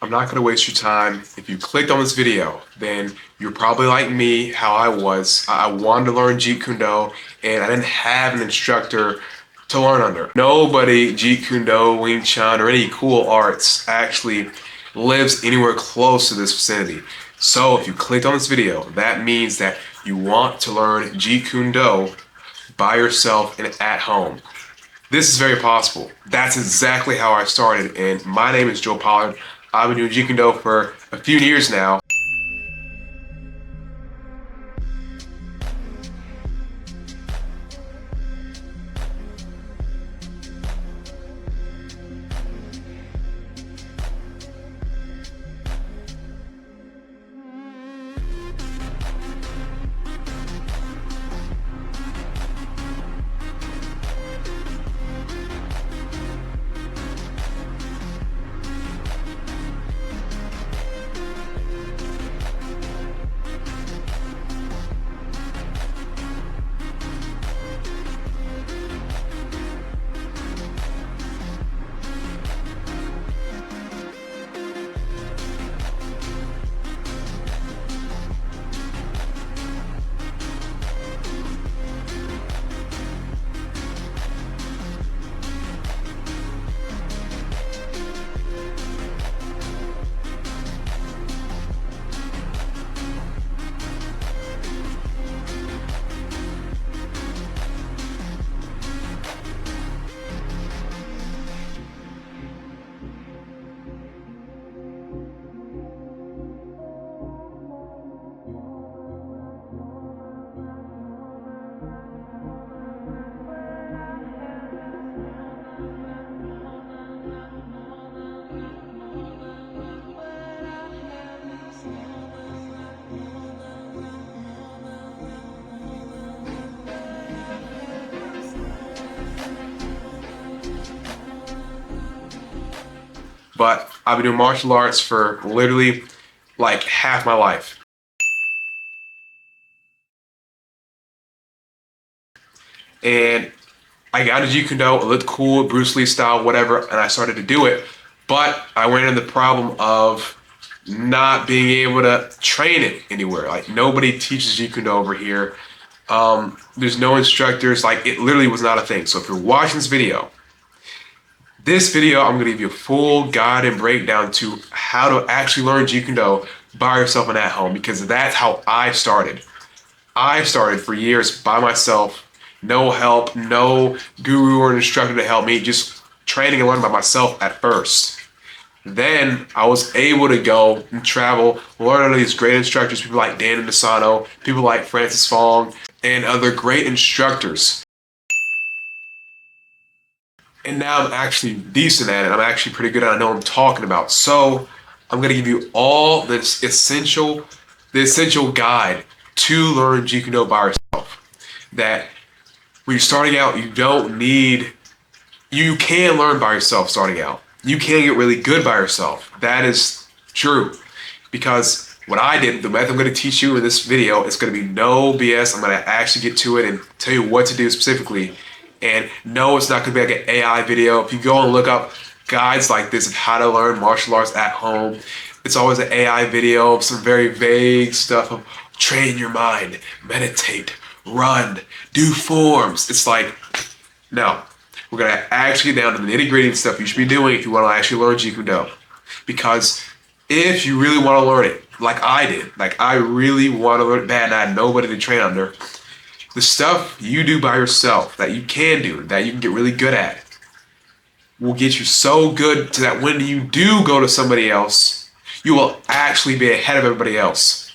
I'm not going to waste your time. If you clicked on this video, then you're probably like me, how I was. I wanted to learn Jeet Kune Do, and I didn't have an instructor to learn under. Nobody Jeet Kune Do, Wing Chun, or any cool arts actually lives anywhere close to this vicinity. So if you clicked on this video, that means that you want to learn Jeet Kune Do by yourself and at home. This is very possible. That's exactly how I started, and my name is Joel Pollard. I've been doing Jeet Kune Do for a few years now. But I've been doing martial arts for literally like half my life. And I got into Jeet Kune Do, it looked cool, Bruce Lee style, whatever, and I started to do it. But I ran into the problem of not being able to train it anywhere. Like, nobody teaches Jeet Kune Do over here. There's no instructors, like, it literally was not a thing. So if you're watching this video, I'm gonna give you a full guide and breakdown to how to actually learn Jeet Kune Do by yourself and at home, because that's how I started. I started for years by myself, no help, no guru or instructor to help me, just training and learning by myself at first. Then I was able to go and travel, learn under these great instructors, people like Dan Inosanto, people like Francis Fong, and other great instructors. And now I'm actually decent at it. I'm actually pretty good at it. I know what I'm talking about. So I'm gonna give you all this essential guide to learn Jeet Kune Do by yourself. That when you're starting out, you can learn by yourself starting out. You can get really good by yourself. That is true. Because what I did, the method I'm gonna teach you in this video, is gonna be no BS. I'm gonna actually get to it and tell you what to do specifically. And no, it's not gonna be like an AI video. If you go and look up guides like this of how to learn martial arts at home, it's always an AI video of some very vague stuff of train your mind, meditate, run, do forms. It's like, no, we're gonna actually get down to the nitty-gritty stuff you should be doing if you wanna actually learn Jeet Kune Do. Because if you really wanna learn it, like I did, like I really wanna learn it bad and I had nobody to train under, the stuff you do by yourself, that you can do, that you can get really good at, will get you so good to that when you do go to somebody else, you will actually be ahead of everybody else.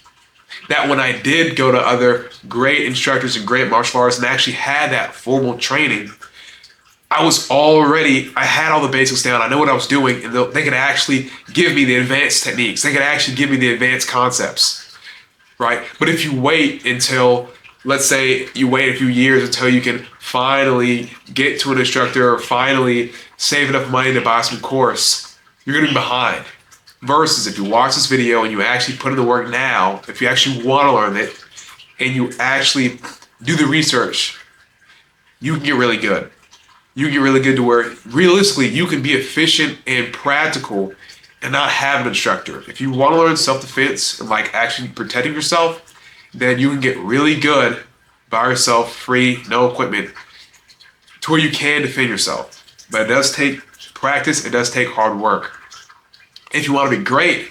That when I did go to other great instructors and great martial artists and actually had that formal training, I had all the basics down. I know what I was doing, and they could actually give me the advanced techniques. They could actually give me the advanced concepts, right? But if you wait until, let's say you wait a few years until you can finally get to an instructor or finally save enough money to buy some course, you're gonna be behind. Versus if you watch this video and you actually put in the work now, if you actually wanna learn it, and you actually do the research, you can get really good. You get really good to where realistically you can be efficient and practical and not have an instructor. If you want to learn self-defense and like actually protecting yourself, then you can get really good by yourself, free, no equipment, to where you can defend yourself. But it does take practice, it does take hard work. If you want to be great,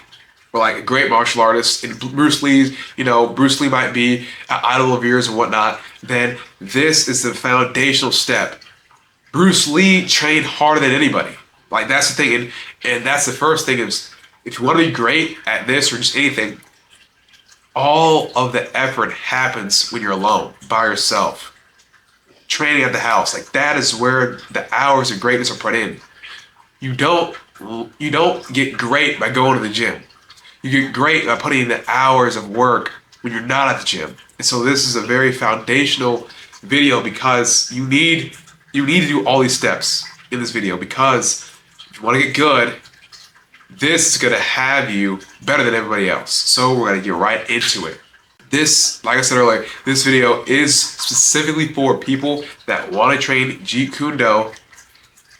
or like a great martial artist, and Bruce Lee, Bruce Lee might be an idol of yours and whatnot, then this is the foundational step. Bruce Lee trained harder than anybody. Like, that's the thing, and that's the first thing is, if you want to be great at this or just anything, all of the effort happens when you're alone, by yourself. Training at the house, like that is where the hours of greatness are put in. You don't get great by going to the gym. You get great by putting in the hours of work when you're not at the gym. And so this is a very foundational video, because you need to do all these steps in this video, because if you want to get good, this is going to have you better than everybody else. So we're going to get right into it. This, like I said earlier, this video is specifically for people that want to train Jeet Kune Do,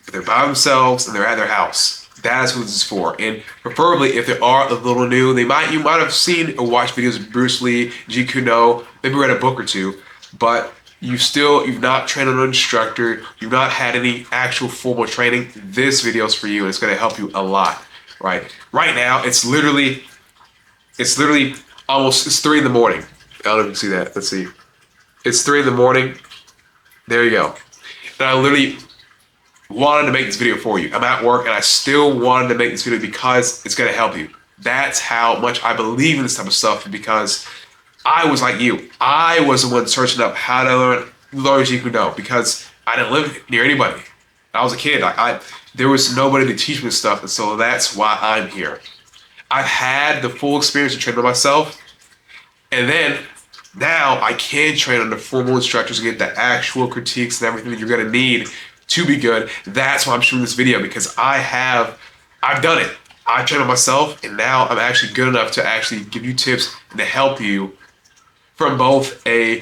but they're by themselves and they're at their house. That's what this is for. And preferably, if they are a little new, you might have seen or watched videos of Bruce Lee, Jeet Kune Do, maybe read a book or two, but you've not trained an instructor, you've not had any actual formal training. This video is for you, and it's going to help you a lot. Right now, it's literally almost, it's 3 in the morning. I don't know if you can see that. Let's see. It's 3 in the morning. There you go. And I literally wanted to make this video for you. I'm at work and I still wanted to make this video because it's going to help you. That's how much I believe in this type of stuff, because I was like you. I was the one searching up how to learn Jeet Kune Do, because I didn't live near anybody. I was a kid. There was nobody to teach me this stuff, and so that's why I'm here. I've had the full experience to train by myself, and then now I can train under formal instructors and get the actual critiques and everything that you're going to need to be good. That's why I'm shooting this video, because I've done it. I've trained by myself, and now I'm actually good enough to actually give you tips and to help you from both a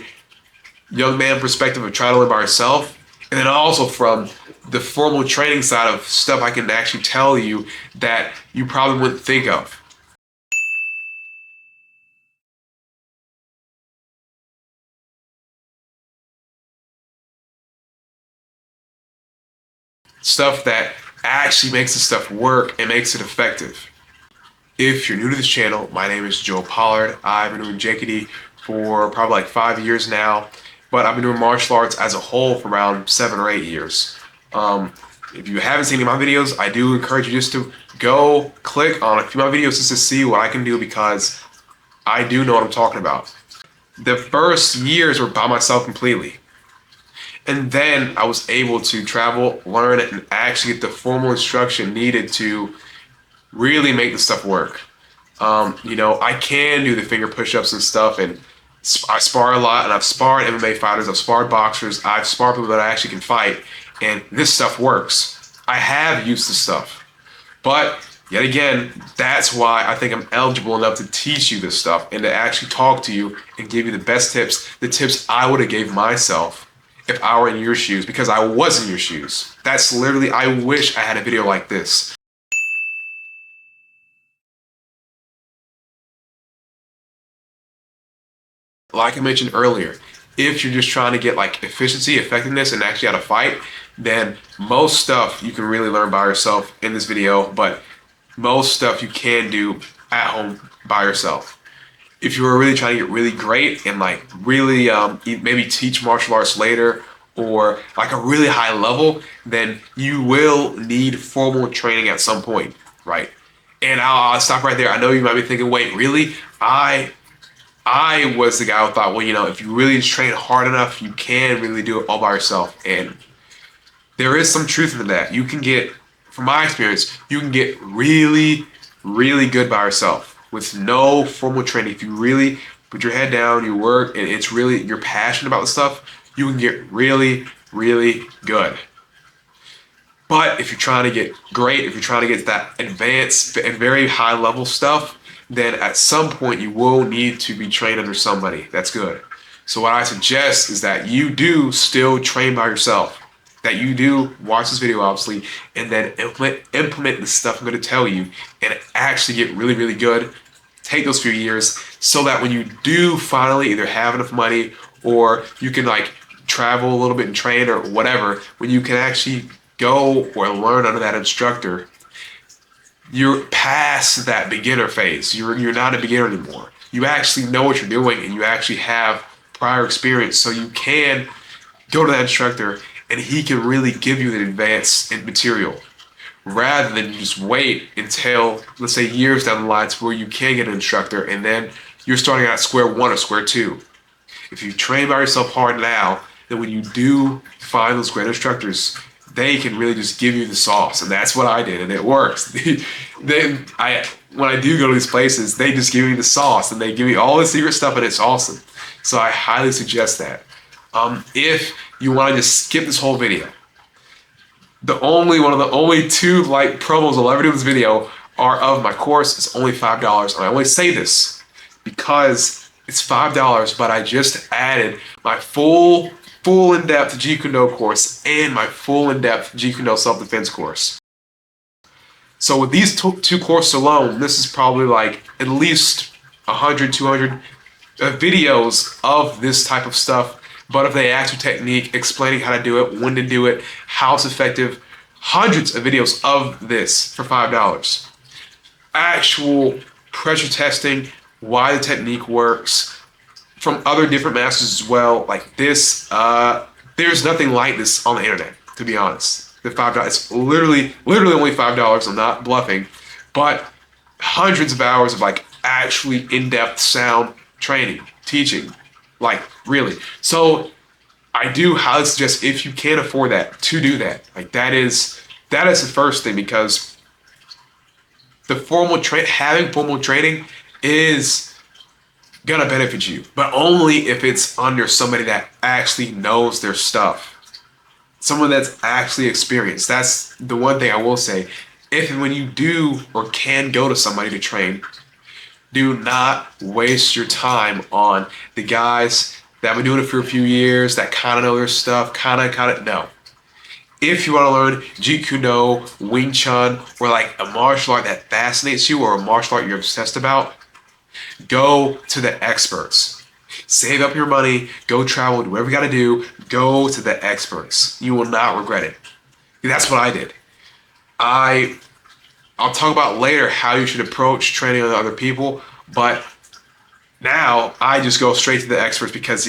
young man perspective of trying to learn by yourself, and then also from the formal training side of stuff I can actually tell you that you probably wouldn't think of. Stuff that actually makes the stuff work and makes it effective. If you're new to this channel, my name is Joel Pollard. I've been doing JKD for probably like 5 years now, but I've been doing martial arts as a whole for around 7 or 8 years. If you haven't seen any of my videos, I do encourage you just to go click on a few of my videos just to see what I can do, because I do know what I'm talking about. The first years were by myself completely. And then I was able to travel, learn it, and actually get the formal instruction needed to really make the stuff work. I can do the finger push-ups and stuff, and I spar a lot, and I've sparred MMA fighters, I've sparred boxers, I've sparred people that I actually can fight, and this stuff works. I have used this stuff. But yet again, that's why I think I'm eligible enough to teach you this stuff and to actually talk to you and give you the best tips, the tips I would have gave myself if I were in your shoes, because I was in your shoes. That's literally, I wish I had a video like this. Like I mentioned earlier, if you're just trying to get like efficiency, effectiveness, and actually how to fight, then most stuff you can really learn by yourself in this video, but most stuff you can do at home by yourself. If you were really trying to get really great and like really maybe teach martial arts later, or like a really high level, then you will need formal training at some point, right? And I'll stop right there. I know you might be thinking, wait, really? I was the guy who thought, well, if you really train hard enough, you can really do it all by yourself. And there is some truth in that. You can get, from my experience, you can get really, really good by yourself with no formal training. If you really put your head down, you work, and it's really, you're passionate about the stuff, you can get really, really good. But if you're trying to get great, if you're trying to get that advanced and very high level stuff, then at some point you will need to be trained under somebody that's good. So what I suggest is that you do still train by yourself. that you do watch this video, obviously, and then implement the stuff I'm going to tell you and actually get really, really good. Take those few years so that when you do finally either have enough money or you can like travel a little bit and train or whatever, when you can actually go or learn under that instructor, you're past that beginner phase. You're not a beginner anymore. You actually know what you're doing and you actually have prior experience, so you can go to that instructor and he can really give you the advanced material rather than just wait until, let's say, years down the line to where you can get an instructor and then you're starting out at square one or square two. If you train by yourself hard now, then when you do find those great instructors, they can really just give you the sauce, and that's what I did, and it works. When I do go to these places, they just give me the sauce, and they give me all the secret stuff, and it's awesome. So I highly suggest that. If you want to just skip this whole video, one of the only two like promos I'll ever do in this video are of my course. It's only $5, and I only say this because it's $5, but I just added my full in-depth Jeet Kune Do course and my full in-depth Jeet Kune Do self-defense course. So with these two courses alone, this is probably like at least 100, 200 videos of this type of stuff, but of the actual technique, explaining how to do it, when to do it, how it's effective. Hundreds of videos of this for $5. Actual pressure testing, why the technique works, from other different masters as well. Like this, there's nothing like this on the internet, to be honest. The $5, it's literally only $5. I'm not bluffing, but hundreds of hours of like actually in-depth sound training, teaching, like really. So I do highly suggest, if you can afford that, to do that. Like that is the first thing, because the having formal training is gonna benefit you, but only if it's under somebody that actually knows their stuff, someone that's actually experienced. That's the one thing I will say. If and when you do or can go to somebody to train, do not waste your time on the guys that have been doing it for a few years, that kind of know their stuff, no. If you want to learn Jeet Kune Do, Wing Chun, or like a martial art that fascinates you or a martial art you're obsessed about, go to the experts. Save up your money, go travel, do whatever you gotta do, go to the experts. You will not regret it. That's what I did. I'll talk about later how you should approach training with other people, but now I just go straight to the experts, because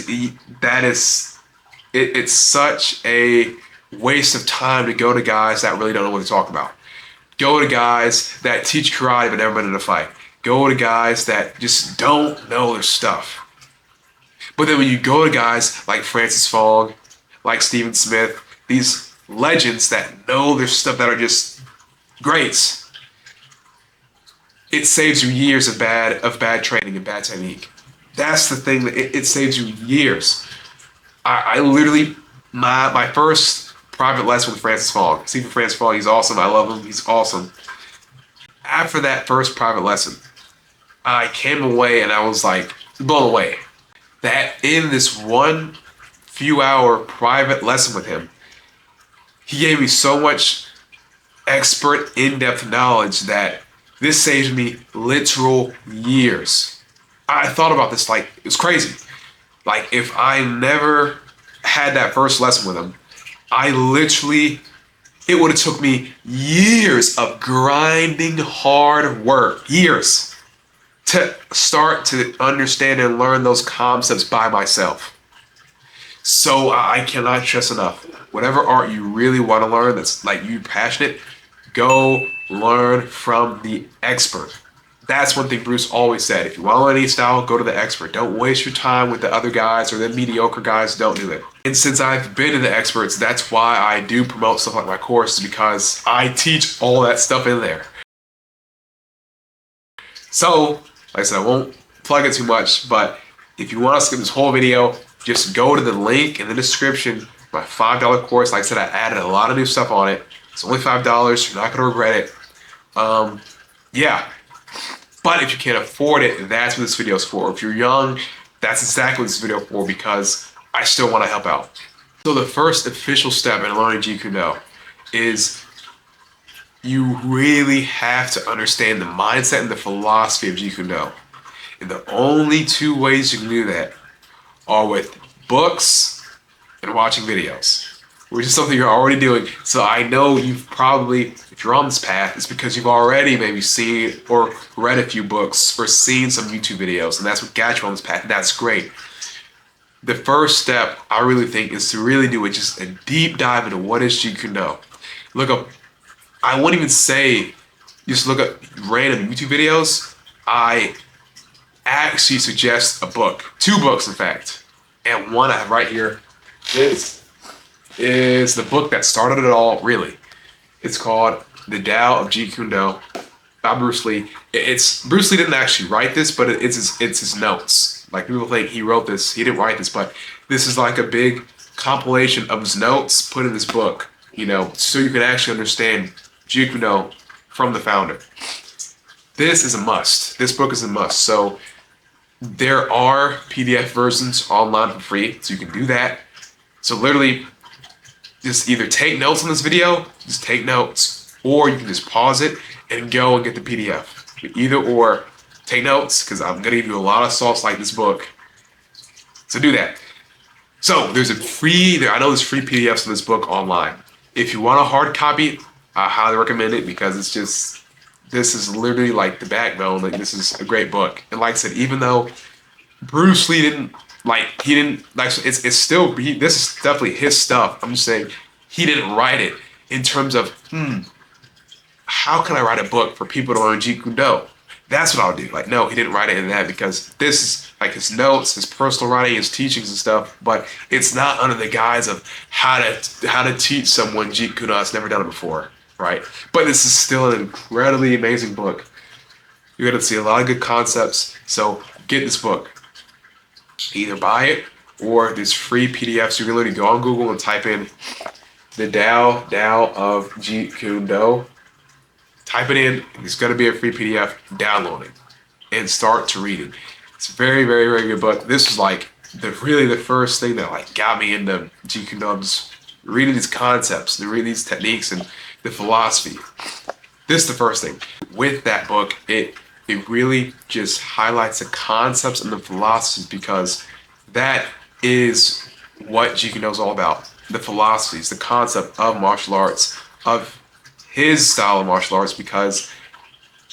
it's such a waste of time to go to guys that really don't know what to talk about. Go to guys that teach karate but never been in a fight. Go to guys that just don't know their stuff. But then when you go to guys like Francis Fogg, like Stephen Smith, these legends that know their stuff, that are just greats, it saves you years of bad training and bad technique. That's the thing, that it saves you years. I literally, my first private lesson with Francis Fogg, Stephen Francis Fogg, he's awesome, I love him, he's awesome. After that first private lesson, I came away and I was like blown away that in this one few hour private lesson with him, he gave me so much expert in-depth knowledge that this saved me literal years. I thought about this like it was crazy. Like if I never had that first lesson with him, it would have took me years of grinding hard work, years, to start to understand and learn those concepts by myself. So I cannot stress enough, whatever art you really want to learn that's like you passionate, go learn from the expert. That's one thing Bruce always said. If you want to learn any style, go to the expert. Don't waste your time with the other guys or the mediocre guys. Don't do it. And since I've been to the experts, that's why I do promote stuff like my course, because I teach all that stuff in there. So, like I said, I won't plug it too much, but if you want to skip this whole video, just go to the link in the description, my $5 course. Like I said, I added a lot of new stuff on it. It's only $5. You're not going to regret it. Yeah. But if you can't afford it, that's what this video is for. If you're young, that's exactly what this video is for, because I still want to help out. So the first official step in learning Jeet Kune Do is you really have to understand the mindset and the philosophy of Jeet Kune Do. And the only two ways you can do that are with books and watching videos, which is something you're already doing. So I know you've probably, if you're on this path, it's because you've already maybe seen or read a few books or seen some YouTube videos, and that's what got you on this path. And that's great. The first step, I really think, is to really do just a deep dive into what is Jeet Kune Do. Look up, I wouldn't even say just look up random YouTube videos. I actually suggest a book, 2 books in fact. And one I have right here is the book that started it all, really. It's called The Tao of Jeet Kune Do by Bruce Lee. Bruce Lee didn't actually write this, but it's his notes. Like, people think he wrote this, he didn't write this, but this is like a big compilation of his notes put in this book, you know, so you can actually understand Jeet Kune Do from the founder. This is a must. This book is a must. So there are PDF versions online for free, so you can do that. So literally, just either take notes on this video, just take notes, or you can just pause it and go and get the PDF. Either or, take notes, because I'm gonna give you a lot of sauce like this book. So do that. So there's I know there's free PDFs of this book online. If you want a hard copy, I highly recommend it, because this is literally like the backbone. Like, this is a great book. And like I said, even though Bruce Lee it's still, this is definitely his stuff. I'm just saying he didn't write it in terms of, how can I write a book for people to learn Jeet Kune Do? That's what I'll do. Like, no, he didn't write it in that, because this is like his notes, his personal writing, his teachings and stuff, but it's not under the guise of how to teach someone Jeet Kune Do that's never done it before, right? But this is still an incredibly amazing book. You're going to see a lot of good concepts, so get this book. Either buy it, or there's free PDFs. You can literally go on Google and type in The Tao of Jeet Kune Do. Type it in, it's going to be a free PDF. Download it and start to read it. It's a very, very, very good book. This was like the first thing that like got me into Jeet Kune Do. Just reading these concepts, and reading these techniques and the philosophy. This is the first thing. With that book, it really just highlights the concepts and the philosophies, because that is what Jeet Kune Do is all about. The philosophies, the concept of martial arts, of his style of martial arts, because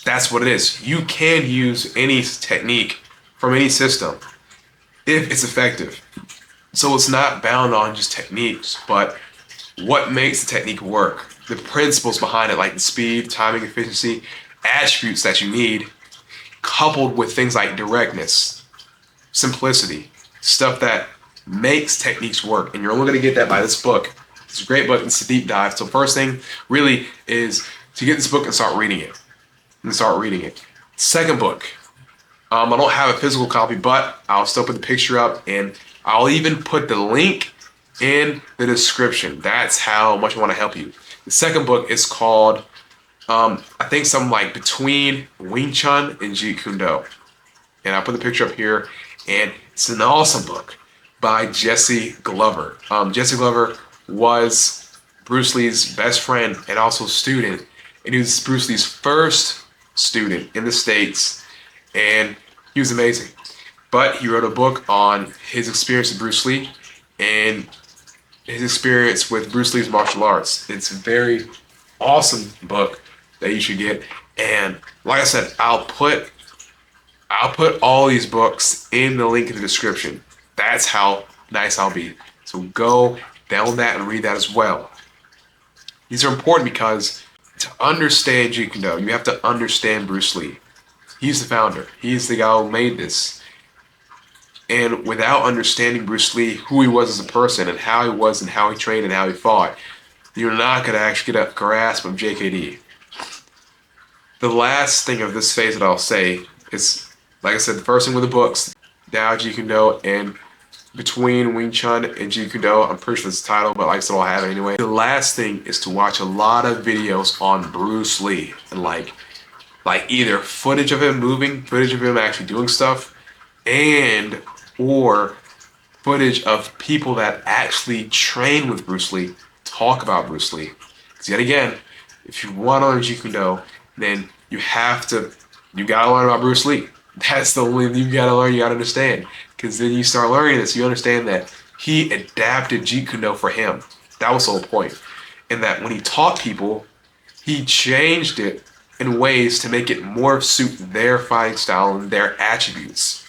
that's what it is. You can use any technique from any system if it's effective. So it's not bound on just techniques, but what makes the technique work, the principles behind it, like the speed, timing, efficiency, attributes that you need, coupled with things like directness, simplicity, stuff that makes techniques work. And you're only going to get that by this book. It's a great book. It's a deep dive. So first thing really is to get this book and start reading it. Second book. I don't have a physical copy, but I'll still put the picture up, and I'll even put the link in the description. That's how much I want to help you. The second book is called, I think something like Between Wing Chun and Jeet Kune Do. And I'll put the picture up here, and it's an awesome book by Jesse Glover. Jesse Glover was Bruce Lee's best friend and also student, and he was Bruce Lee's first student in the States, and he was amazing. But he wrote a book on his experience with Bruce Lee and his experience with Bruce Lee's martial arts. It's a very awesome book that you should get. And like I said, I'll put all these books in the link in the description. That's how nice I'll be. So go download that and read that as well. These are important because to understand Jeet Kune Do, you have to understand Bruce Lee. He's the founder. He's the guy who made this. And without understanding Bruce Lee, who he was as a person and how he was and how he trained and how he fought, you're not going to actually get a grasp of JKD. The last thing of this phase that I'll say is, like I said, the first thing with the books, Tao, Jeet Kune Do, and Between Wing Chun and Jeet Kune Do. I'm pretty sure that's the title, but like I said, I'll have it anyway. The last thing is to watch a lot of videos on Bruce Lee, and like either footage of him moving, footage of him actually doing stuff, and or footage of people that actually train with Bruce Lee talk about Bruce Lee. Because yet again, if you want to learn Jeet Kune Do, then you gotta learn about Bruce Lee. That's the only thing you gotta learn, you gotta understand. Because then you start learning this, you understand that he adapted Jeet Kune Do for him. That was the whole point. And that when he taught people, he changed it in ways to make it more suit their fighting style and their attributes.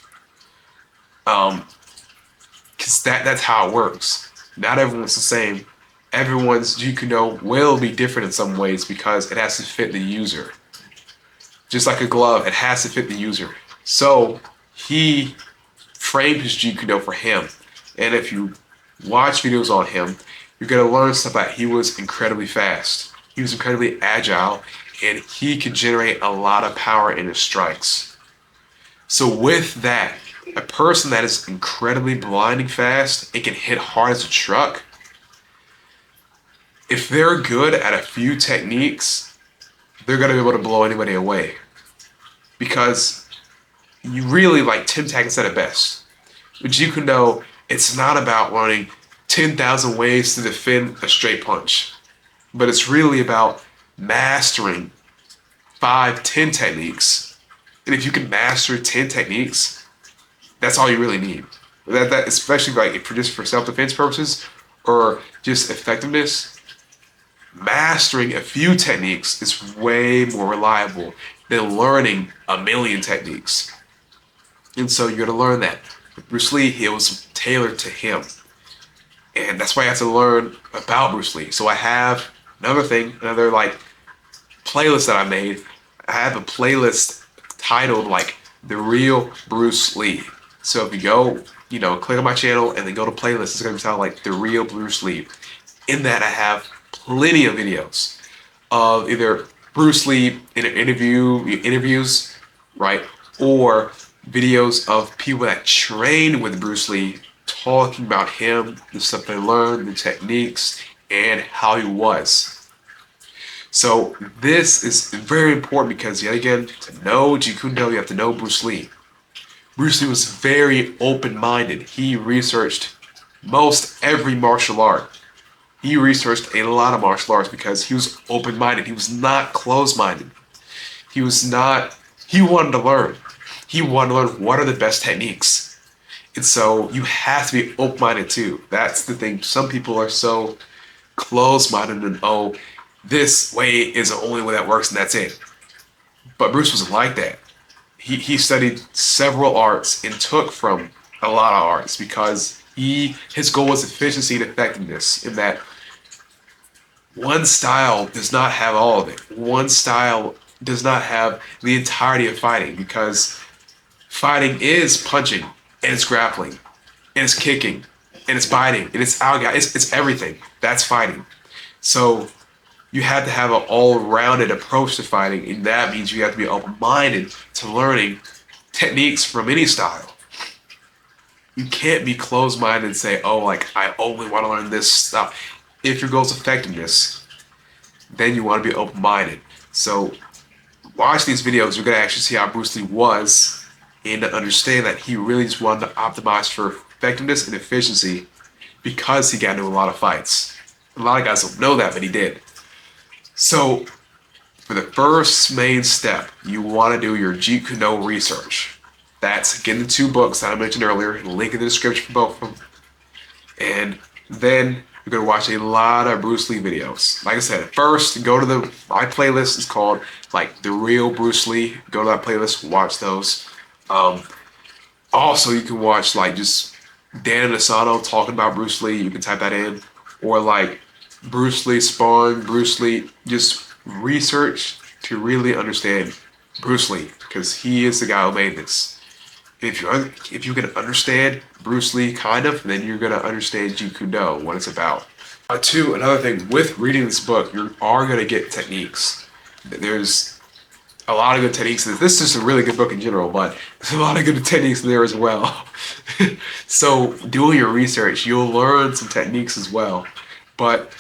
Because that's how it works. Not everyone's the same. Everyone's Jeet Kune Do will be different in some ways because it has to fit the user. Just like a glove, it has to fit the user. So he framed his Jeet Kune Do for him. And if you watch videos on him, you're going to learn stuff that he was incredibly fast. He was incredibly agile, and he could generate a lot of power in his strikes. So with that, a person that is incredibly blinding fast and can hit hard as a truck, if they're good at a few techniques, they're going to be able to blow anybody away. Because you really, like Tim Tackett said it best. With Jeet Kune Do, it's not about learning 10,000 ways to defend a straight punch. But it's really about mastering 5, 10 techniques. And if you can master 10 techniques, that's all you really need. That especially like if just for self-defense purposes or just effectiveness, mastering a few techniques is way more reliable than learning a million techniques. And so you're gonna learn that. With Bruce Lee, it was tailored to him. And that's why I have to learn about Bruce Lee. So I have another like playlist that I made. I have a playlist titled like The Real Bruce Lee. So if you go, click on my channel and then go to playlist, it's gonna be titled like The Real Bruce Lee. In that I have plenty of videos of either Bruce Lee in interviews, right? Or videos of people that train with Bruce Lee talking about him, the stuff they learned, the techniques, and how he was. So this is very important because yet again, to know Jeet Kune Do, you have to know Bruce Lee. Bruce Lee was very open-minded. He researched most every martial art. He researched a lot of martial arts because he was open-minded. He was not closed-minded. He wanted to learn. He wanted to learn what are the best techniques. And so you have to be open-minded too. That's the thing. Some people are so closed-minded and, this way is the only way that works and that's it. But Bruce wasn't like that. He studied several arts and took from a lot of arts because his goal was efficiency and effectiveness, in that one style does not have all of it. One style does not have the entirety of fighting, because fighting is punching and it's grappling and it's kicking and it's biting and it's out. It's everything. That's fighting. So you have to have an all-rounded approach to fighting, and that means you have to be open-minded to learning techniques from any style. You can't be closed-minded and say, I only want to learn this stuff. If your goal is effectiveness, then you want to be open-minded. So watch these videos, you're going to actually see how Bruce Lee was, and understand that he really just wanted to optimize for effectiveness and efficiency because he got into a lot of fights. A lot of guys don't know that, but he did. So for the first main step, you want to do your Jeet Kune Do research. That's getting the 2 books that I mentioned earlier, link in the description for both of them. And then you're going to watch a lot of Bruce Lee videos. Like I said, first, go to my playlist. It's called The Real Bruce Lee. Go to that playlist, watch those. Also, you can watch just Dan Asano talking about Bruce Lee. You can type that in. Or Bruce Lee sparring, Bruce Lee, just research to really understand Bruce Lee, because he is the guy who made this. If you can understand Bruce Lee then you're gonna understand Jeet Kune Do, what it's about. Another thing with reading this book, you are gonna get techniques. There's a lot of good techniques. This is a really good book in general, but there's a lot of good techniques in there as well. So doing your research, you'll learn some techniques as well. But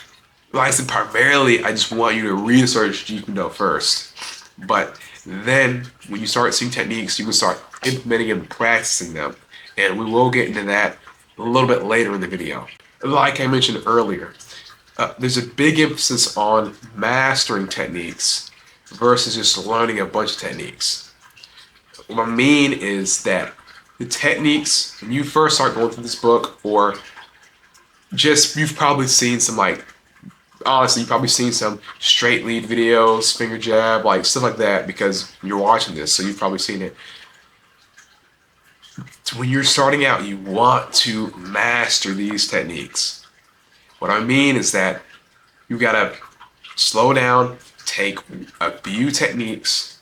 like I said, primarily, I just want you to research Jeet Kune Do first. But then, when you start seeing techniques, you can start implementing and practicing them. And we will get into that a little bit later in the video. Like I mentioned earlier, there's a big emphasis on mastering techniques versus just learning a bunch of techniques. What I mean is that the techniques, when you first start going through this book, or just you've probably seen some, like, honestly, you've probably seen some straight lead videos, finger jab, like stuff like that, because you're watching this, so you've probably seen it. So when you're starting out, you want to master these techniques. What I mean is that you gotta slow down, take a few techniques,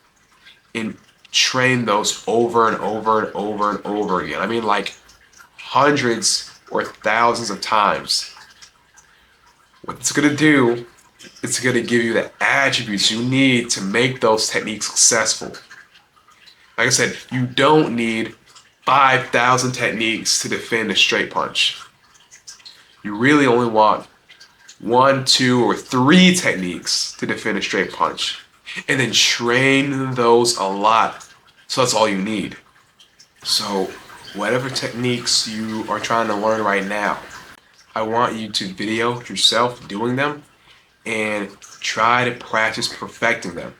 and train those over and over and over and over again. I mean, like hundreds or thousands of times. What it's gonna do, it's gonna give you the attributes you need to make those techniques successful. Like I said, you don't need 5,000 techniques to defend a straight punch. You really only want 1, 2, or 3 techniques to defend a straight punch. And then train those a lot. So that's all you need. So whatever techniques you are trying to learn right now, I want you to video yourself doing them and try to practice perfecting them.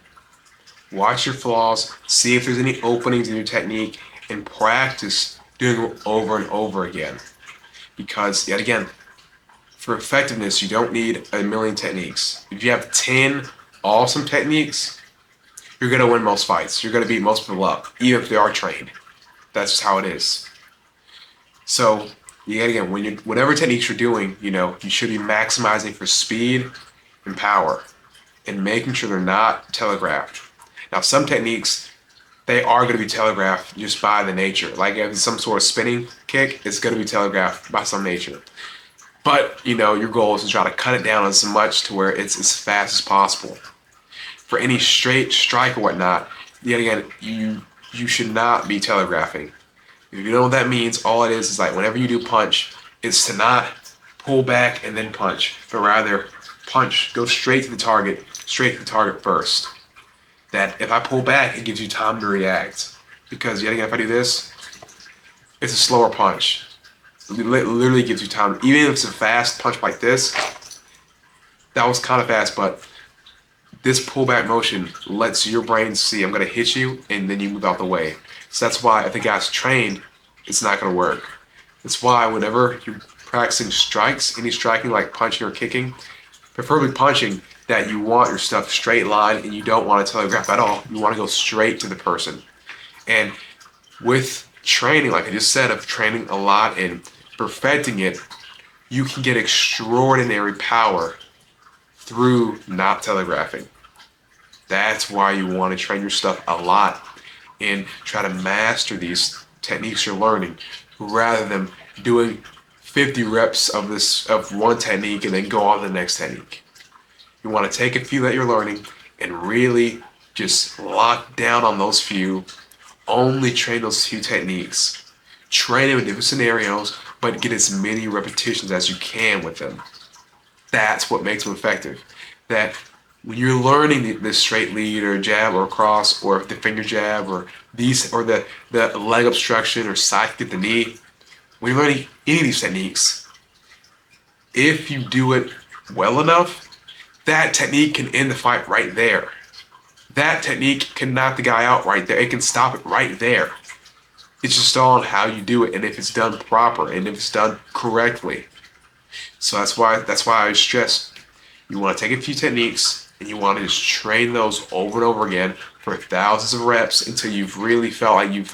Watch your flaws, see if there's any openings in your technique, and practice doing it over and over again. Because, yet again, for effectiveness, you don't need a million techniques. If you have 10 awesome techniques, you're going to win most fights. You're going to beat most people up, even if they are trained. That's just how it is. So, yet again, whatever techniques you're doing, you should be maximizing for speed and power and making sure they're not telegraphed. Now, some techniques, they are going to be telegraphed just by the nature. Like if it's some sort of spinning kick, it's going to be telegraphed by some nature. But, your goal is to try to cut it down as much to where it's as fast as possible. For any straight strike or whatnot, yet again, you should not be telegraphing. If you know what that means, all it is like whenever you do punch, it's to not pull back and then punch, but rather punch, go straight to the target first. That if I pull back, it gives you time to react. Because yet again, if I do this, it's a slower punch. It literally gives you time. Even if it's a fast punch like this, that was kind of fast, but this pullback motion lets your brain see I'm going to hit you, and then you move out the way. So that's why if the guy's trained, it's not going to work. That's why whenever you're practicing strikes, any striking like punching or kicking, preferably punching, that you want your stuff straight line and you don't want to telegraph at all. You want to go straight to the person. And with training, like I just said, of training a lot and perfecting it, you can get extraordinary power through not telegraphing. That's why you want to train your stuff a lot and try to master these techniques you're learning rather than doing 50 reps of one technique and then go on to the next technique. You want to take a few that you're learning and really just lock down on those few. Only train those few techniques. Train them in different scenarios, but get as many repetitions as you can with them. That's what makes them effective. That when you're learning the straight lead or jab or cross or the finger jab or the leg obstruction or side kick at the knee, when you're learning any of these techniques, if you do it well enough, that technique can end the fight right there. That technique can knock the guy out right there. It can stop it right there. It's just all on how you do it and if it's done proper and if it's done correctly. So that's why I stress you want to take a few techniques and you want to just train those over and over again for thousands of reps until you've really felt like you've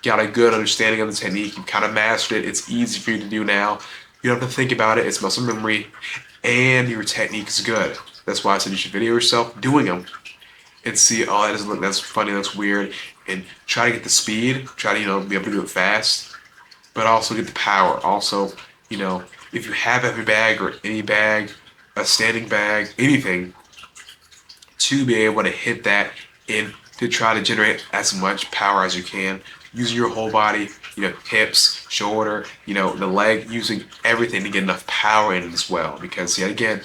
got a good understanding of the technique. You've kind of mastered it. It's easy for you to do now. You don't have to think about it. It's muscle memory. And your technique is good. That's why I said you should video yourself doing them and see, oh, that doesn't look, that's funny, that's weird, and try to get the speed, try to, be able to do it fast, but also get the power. Also, if you have a heavy bag or any bag, a standing bag, anything, to be able to hit that and to try to generate as much power as you can, using your whole body, hips, shoulder, the leg, using everything to get enough power in it as well. Because yet again,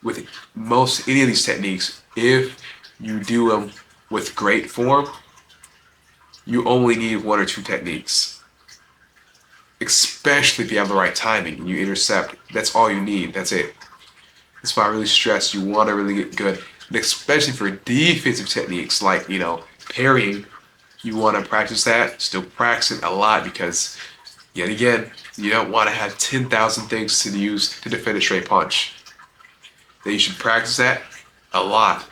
with any of these techniques, if you do them with great form, you only need 1 or 2 techniques. especially if you have the right timing and you intercept. That's all you need. That's it. That's why I really stress you want to really get good, and especially for defensive techniques like parrying. You want to practice that. Still practice it a lot because, yet again, you don't want to have 10,000 things to use to defend a straight punch. Then you should practice that a lot,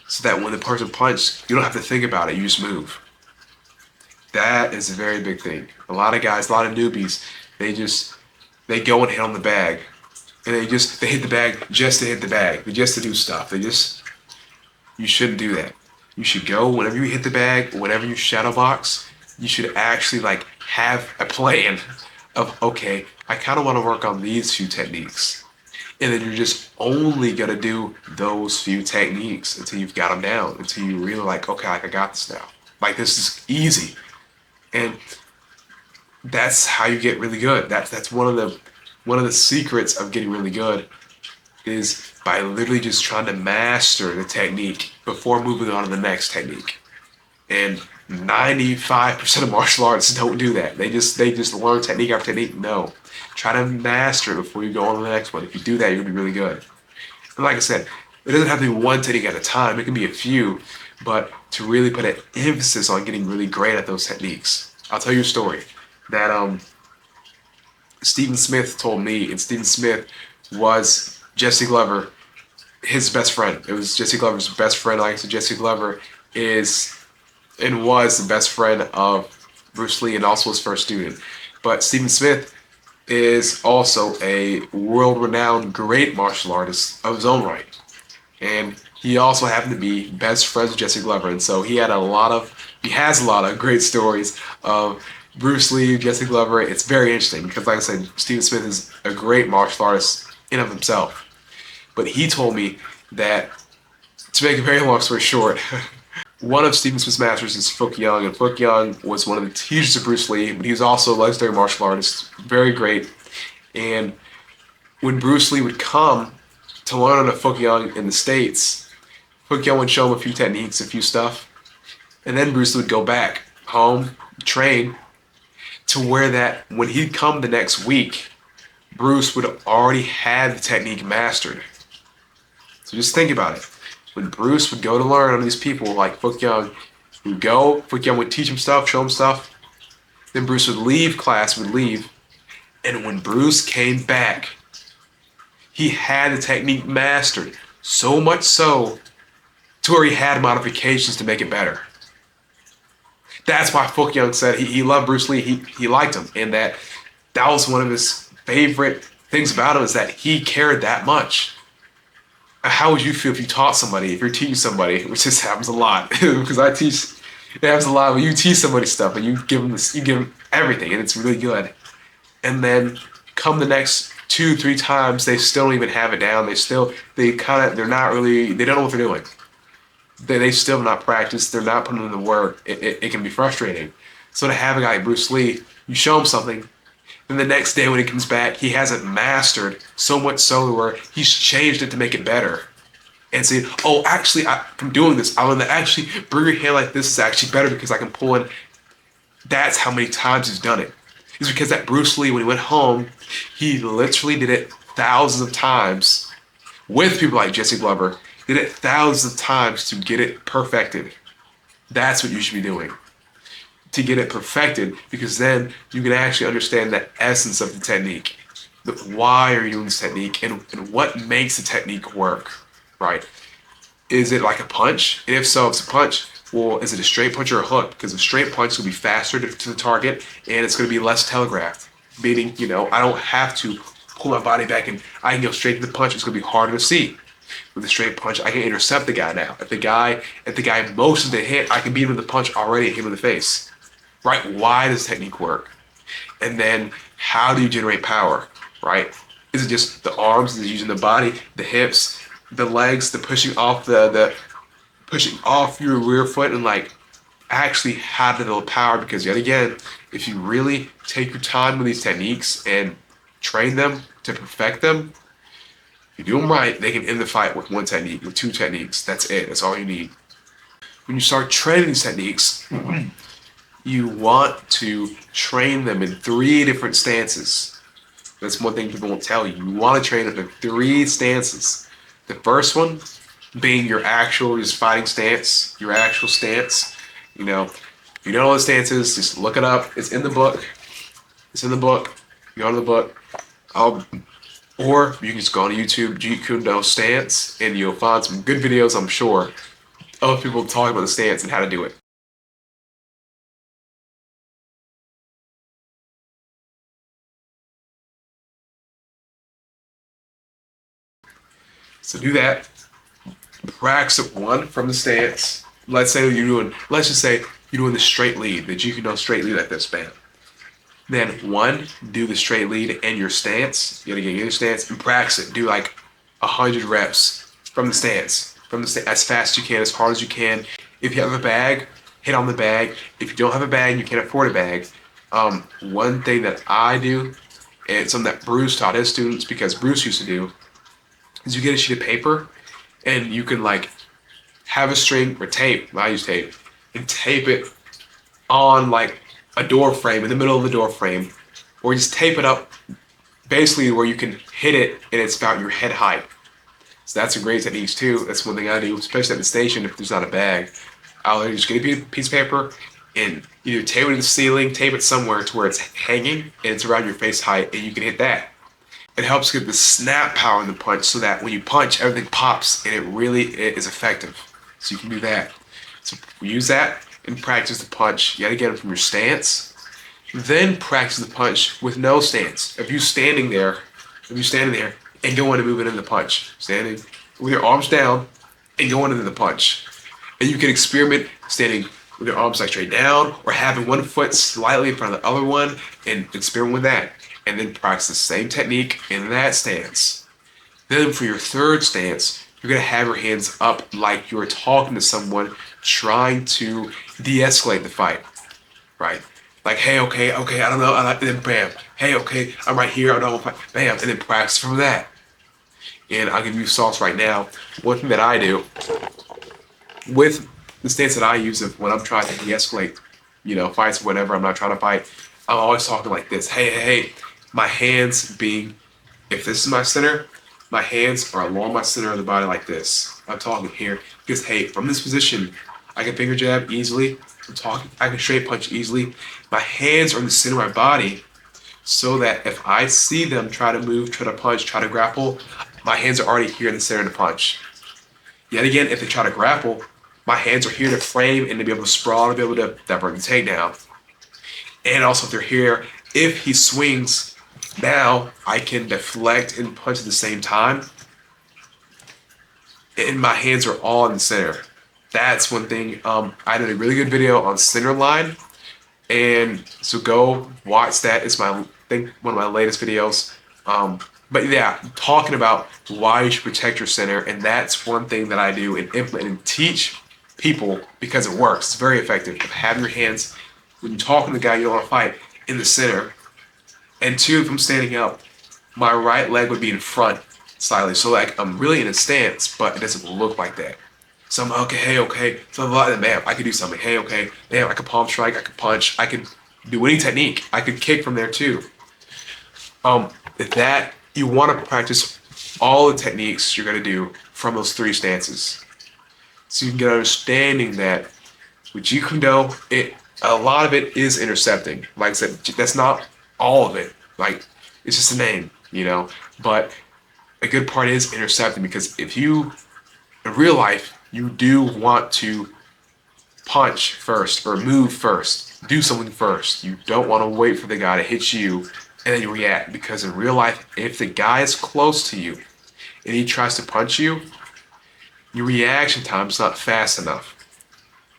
so that when the person punches, you don't have to think about it. You just move. That is a very big thing. A lot of guys, a lot of newbies, they go and hit on the bag, and they hit the bag just to hit the bag, just to do stuff. You shouldn't do that. You should go whenever you hit the bag, whenever you shadow box. You should actually have a plan of, okay, I kind of want to work on these few techniques, and then you're just only gonna do those few techniques until you've got them down, until you really okay, I got this now. This is easy. And that's how you get really good. That's one of the secrets of getting really good, is by literally just trying to master the technique before moving on to the next technique. And 95% of martial arts don't do that. They just learn technique after technique. No. Try to master it before you go on to the next one. If you do that, you're gonna be really good. And like I said, it doesn't have to be one technique at a time. It can be a few, but to really put an emphasis on getting really great at those techniques. I'll tell you a story that Stephen Smith told me, and Stephen Smith was Jesse Glover, his best friend. It was Jesse Glover's best friend. Like I said, Jesse Glover is and was the best friend of Bruce Lee and also his first student. But Stephen Smith is also a world-renowned great martial artist of his own right. And he also happened to be best friends with Jesse Glover. And so he has a lot of great stories of Bruce Lee, Jesse Glover. It's very interesting because, like I said, Stephen Smith is a great martial artist in of himself. But he told me that, to make a very long story short, one of Stephen Smith's masters is Fook Young, and Fook Young was one of the teachers of Bruce Lee, but he was also a legendary martial artist, very great. And when Bruce Lee would come to learn under Fook Young in the States, Fook Young would show him a few techniques, a few stuff, and then Bruce Lee would go back home, train, to where that when he'd come the next week, Bruce would already had the technique mastered. So just think about it. When Bruce would go to learn under these people like Fook Young, Fook Young would teach him stuff, show him stuff. Then Bruce would leave class, and when Bruce came back, he had the technique mastered, so much so to where he had modifications to make it better. That's why Fook Young said he loved Bruce Lee, he liked him, and that was one of his favorite things about him, is that he cared that much. How would you feel if you taught somebody, if you're teaching somebody, which just happens a lot, because I teach, it happens a lot when you teach somebody stuff and you give them everything and it's really good. And then come the next 2-3 times, they still don't even have it down. They don't know what they're doing. They still have not practiced, they're not putting in the work. It can be frustrating. So to have a guy like Bruce Lee, you show him something, then the next day when he comes back, he hasn't mastered, so much so where he's changed it to make it better. And say, oh, actually, from doing this, I want to actually bring your hand like this is actually better because I can pull in. That's how many times he's done it. It's because that Bruce Lee, when he went home, he literally did it thousands of times with people like Jesse Glover, did it thousands of times to get it perfected. That's what you should be doing, to get it perfected, because then you can actually understand the essence of the technique. Why are you doing this technique, and what makes the technique work, right? Is it like a punch? And if so, if it's a punch, well, is it a straight punch or a hook? Because a straight punch will be faster to the target, and it's going to be less telegraphed. Meaning, I don't have to pull my body back, and I can go straight to the punch. It's going to be harder to see. With a straight punch, I can intercept the guy now. If the guy motions to hit, I can beat him with the punch already and hit him in the face. Right? Why does technique work? And then how do you generate power? Right? Is it just the arms? Is it using the body, the hips, the legs, the pushing off pushing off your rear foot, and actually how to build power? Because yet again, if you really take your time with these techniques and train them to perfect them, if you do them right, they can end the fight with one technique, with 2 techniques. That's it. That's all you need. When you start training these techniques, you want to train them in 3 different stances. That's one thing people won't tell you. You want to train them in 3 stances. The first one being your actual just fighting stance, your actual stance. You know, if you don't know what the stance is, just look it up. It's in the book. It's in the book. You go to the book. Or you can just go on YouTube, Jeet Kune Do stance, and you'll find some good videos, I'm sure, of people talking about the stance and how to do it. So do that. Practice one from the stance. Let's just say you're doing the straight lead, the Jeet Kune Do straight lead like this, bam. Then one, do the straight lead and your stance. You gotta get your stance and practice it. Do like 100 reps from the stance, as fast as you can, as hard as you can. If you have a bag, hit on the bag. If you don't have a bag, you can't afford a bag. One thing that I do, and it's something that Bruce taught his students because Bruce used to do, is you get a sheet of paper and you can like have a string or tape. I use tape and tape it on like a door frame in the middle of the door frame, or just tape it up basically where you can hit it and it's about your head height. So that's a great technique too. That's one thing I do, especially at the station if there's not a bag. I'll just get a piece of paper and either tape it to the ceiling, tape it somewhere to where it's hanging and it's around your face height and you can hit that. It helps get the snap power in the punch so that when you punch, everything pops and it really is effective. So you can do that. So use that and practice the punch yet again from your stance. Then practice the punch with no stance. If you're standing there and go into moving in the punch, standing with your arms down and going into the punch. And you can experiment standing with your arms like straight down or having one foot slightly in front of the other one and experiment with that. And then practice the same technique in that stance. Then for your third stance, you're gonna have your hands up like you're talking to someone trying to de-escalate the fight, right? Like, hey, okay, I don't know, and then bam. Hey, okay, I'm right here, I don't want to fight, bam, and then practice from that. And I'll give you sauce right now. One thing that I do with the stance that I use of when I'm trying to de-escalate, fights or whatever, I'm not trying to fight, I'm always talking like this. Hey, my hands being, if this is my center, my hands are along my center of the body like this. I'm talking here because, hey, from this position, I can finger jab easily. I can straight punch easily. My hands are in the center of my body so that if I see them try to move, try to punch, try to grapple, my hands are already here in the center to punch. Yet again, if they try to grapple, my hands are here to frame and to be able to sprawl and be able to divert the takedown. And also if they're here, if he swings, now I can deflect and punch at the same time. And my hands are all in the center. That's one thing. I did a really good video on center line. And so go watch that. It's one of my latest videos. But yeah, talking about why you should protect your center. And that's one thing that I do and implement and teach people because it works. It's very effective. Having your hands, when you're talking to the guy you don't want to fight, in the center. And two, if I'm standing up, my right leg would be in front slightly. So like I'm really in a stance, but it doesn't look like that. So I'm okay. So bam, I could do something. Hey, okay, bam, I could palm strike, I could punch, I could do any technique. I could kick from there too. That you want to practice all the techniques you're gonna do from those 3 stances. So you can get an understanding that with Jeet Kune Do, a lot of it is intercepting. Like I said, that's not all of it. Like, it's just a name, But a good part is intercepting because if you, in real life, you do want to punch first or move first, do something first. You don't want to wait for the guy to hit you and then you react because in real life, if the guy is close to you and he tries to punch you, your reaction time is not fast enough.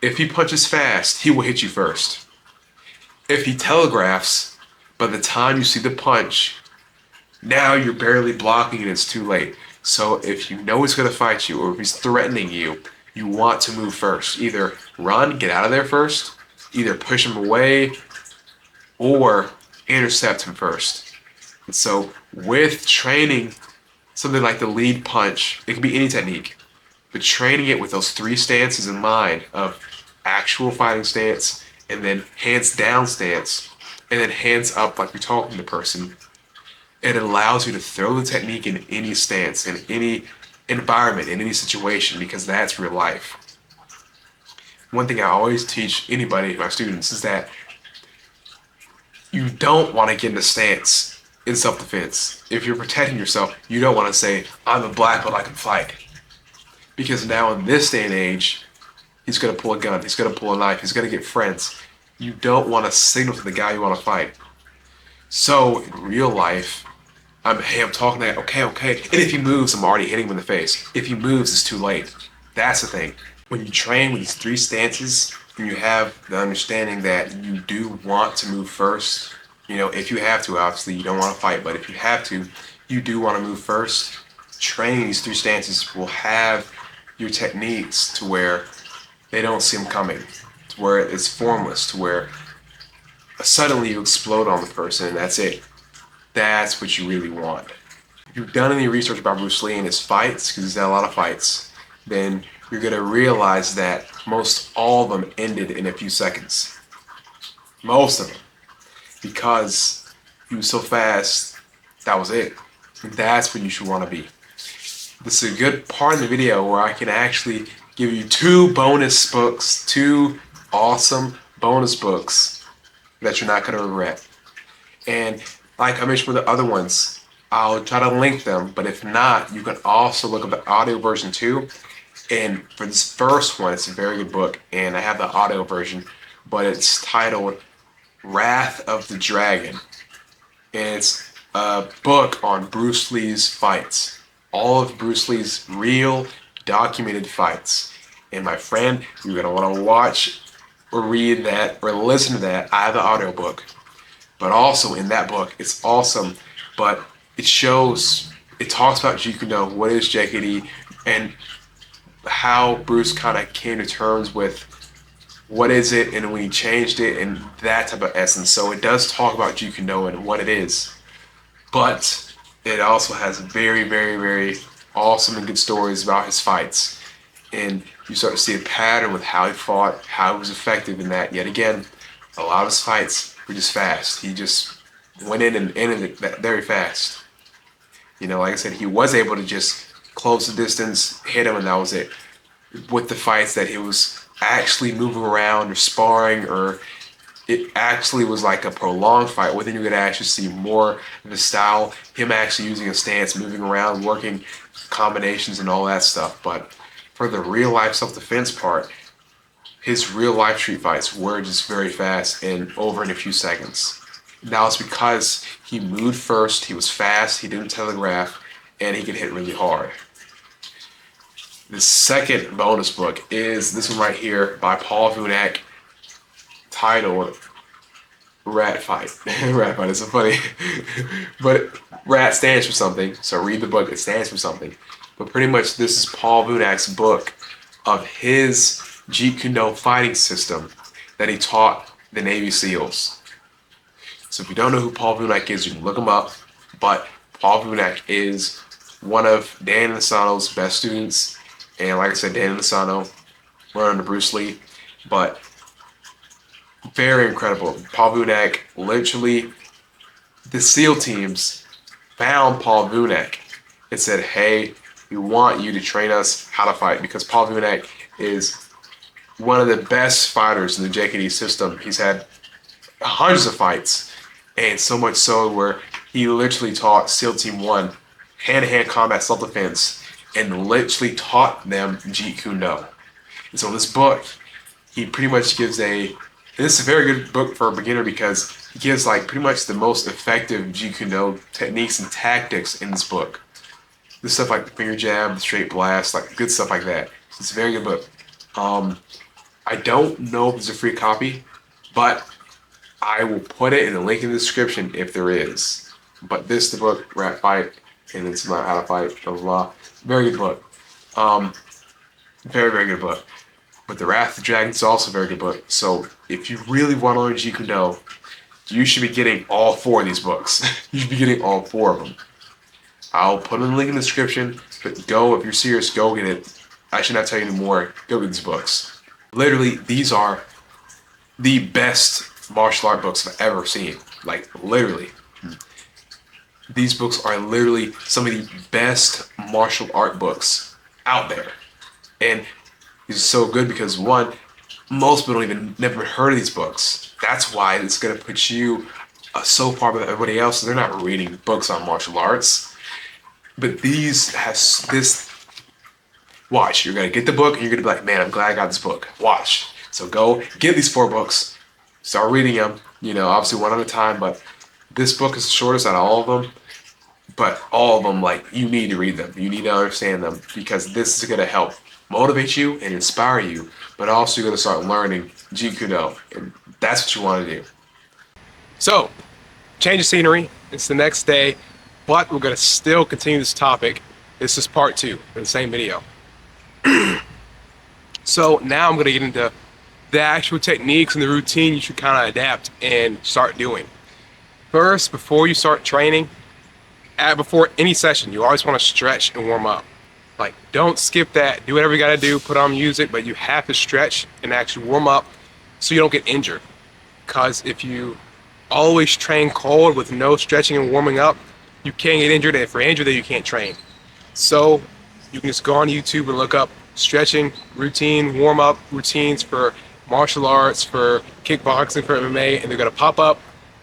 If he punches fast, he will hit you first. If he telegraphs, by the time you see the punch, now you're barely blocking and it's too late. So if you know he's going to fight you or if he's threatening you, you want to move first. Either run, get out of there first, either push him away, or intercept him first. And so with training something like the lead punch, it can be any technique, but training it with those 3 stances in mind of actual fighting stance and then hands down stance, and then hands up like you're talking to the person. It allows you to throw the technique in any stance, in any environment, in any situation, because that's real life. One thing I always teach anybody, my students, is that you don't want to get in a stance in self-defense. If you're protecting yourself, you don't want to say, I'm a black belt, I can fight. Because now in this day and age, he's going to pull a gun, he's going to pull a knife, he's going to get friends. You don't want to signal to the guy you want to fight. So in real life, I'm talking to that, okay. And if he moves, I'm already hitting him in the face. If he moves, it's too late. That's the thing. When you train with these 3 stances, and you have the understanding that you do want to move first, if you have to, obviously you don't want to fight, but if you have to, you do want to move first. Training these 3 stances will have your techniques to where they don't see them coming, to where it's formless, to where suddenly you explode on the person and that's it. That's what you really want. If you've done any research about Bruce Lee and his fights, because he's had a lot of fights, then you're going to realize that most all of them ended in a few seconds. Most of them. Because he was so fast, that was it. And that's what you should want to be. This is a good part of the video where I can actually give you 2 bonus books, 2 awesome bonus books that you're not going to regret. And like I mentioned with the other ones, I'll try to link them, but if not, you can also look up the audio version too. And for this first one, it's a very good book, and I have the audio version, but it's titled Wrath of the Dragon. And it's a book on Bruce Lee's fights. All of Bruce Lee's real documented fights. And my friend, you're going to want to watch or read that or listen to that. I have the audio book. But also in that book, it's awesome, but it talks about Jeet Kune Do, what is JKD, and how Bruce kind of came to terms with what is it and when he changed it and that type of essence. So it does talk about Jeet Kune Do and what it is, but it also has very, very, very awesome and good stories about his fights. And you start to see a pattern with how he fought, how he was effective in that. Yet again, a lot of his fights were just fast. He just went in and ended it very fast. Like I said, he was able to just close the distance, hit him, and that was it. With the fights that he was actually moving around or sparring, or it actually was like a prolonged fight, where then you could actually see more of the style, him actually using a stance, moving around, working combinations and all that stuff. But for the real life self-defense part, his real life street fights were just very fast and over in a few seconds. Now it's because he moved first, he was fast, he didn't telegraph, and he could hit really hard. The second bonus book is this one right here by Paul Vunak, titled Rat Fight. Rat Fight is so funny. But rat stands for something, so read the book, it stands for something. But pretty much this is Paul Vunak's book of his Jeet Kune Do fighting system that he taught the Navy SEALs. So if you don't know who Paul Vunak is, you can look him up. But Paul Vunak is one of Dan Inosanto's best students. And like I said, Dan Inosanto learned under Bruce Lee. But very incredible. Paul Vunak, literally, the SEAL teams found Paul Vunak and said, hey, we want you to train us how to fight. Because Paul Vunak is one of the best fighters in the JKD system. He's had hundreds of fights. And so much so where he literally taught SEAL Team 1 hand-to-hand combat self-defense and literally taught them Jeet Kune Do. And so this book, he pretty much gives this is a very good book for a beginner because he gives like pretty much the most effective Jeet Kune Do techniques and tactics in this book. This stuff like the finger jab, the straight blast, like good stuff like that. So it's a very good book. I don't know if there's a free copy, but I will put it in the link in the description if there is. But this is the book, Rat Fight, and it's about how to fight, blah, blah, blah. Very good book. Very, very good book. But The Wrath of the Dragon is also a very good book. So if you really want to learn Jeet Kune Do, you should be getting all 4 of these books. You should be getting all 4 of them. I'll put in the link in the description, but go, if you're serious, go get it. I should not tell you anymore. Go get these books. Literally, these are the best martial art books I've ever seen. Like, literally. These books are literally some of the best martial art books out there. And these are so good because, one, most people don't even never heard of these books. That's why it's going to put you so far above everybody else. They're not reading books on martial arts. But these has this. Watch, you're going to get the book and you're going to be like, man, I'm glad I got this book. Watch. So go get these 4 books, start reading them, you know, obviously one at a time, but this book is the shortest out of all of them. But all of them, like, you need to read them. You need to understand them because this is going to help motivate you and inspire you, but also you're going to start learning Jeet Kune Do, and that's what you want to do. So, change of scenery. It's the next day, but we're going to still continue this topic. This is part 2 in the same video. So now I'm going to get into the actual techniques and the routine you should kind of adapt and start doing. First, before you start training, before any session, you always want to stretch and warm up. Like, don't skip that. Do whatever you got to do, put on music, but you have to stretch and actually warm up so you don't get injured. Because if you always train cold with no stretching and warming up, you can get injured, and if you're injured, then you can't train. So you can just go on YouTube and look up stretching routine, warm-up routines for martial arts, for kickboxing, for MMA, and they're going to pop up.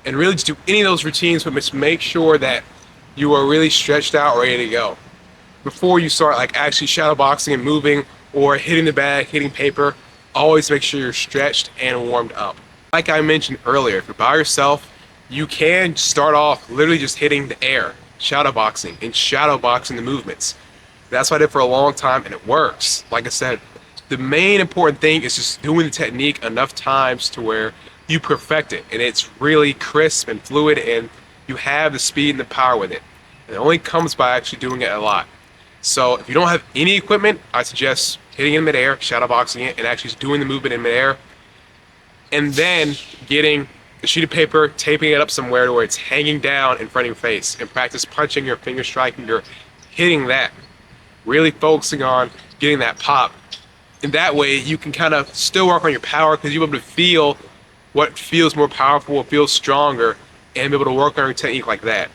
And really just do any of those routines, but just make sure that you are really stretched out, ready to go. Before you start like actually shadow boxing and moving or hitting the bag, hitting paper, always make sure you're stretched and warmed up. Like I mentioned earlier, if you're by yourself, you can start off literally just hitting the air, shadow boxing, and shadow boxing the movements. That's what I did for a long time, and it works. Like I said, the main important thing is just doing the technique enough times to where you perfect it, and it's really crisp and fluid, and you have the speed and the power with it. And it only comes by actually doing it a lot. So if you don't have any equipment, I suggest hitting it in midair, shadow boxing it, and actually just doing the movement in midair. And then getting a sheet of paper, taping it up somewhere to where it's hanging down in front of your face, and practice punching your finger striking, you're hitting that. Really focusing on getting that pop. And that way you can kind of still work on your power because you'll be able to feel what feels more powerful, what feels stronger, and be able to work on your technique like that.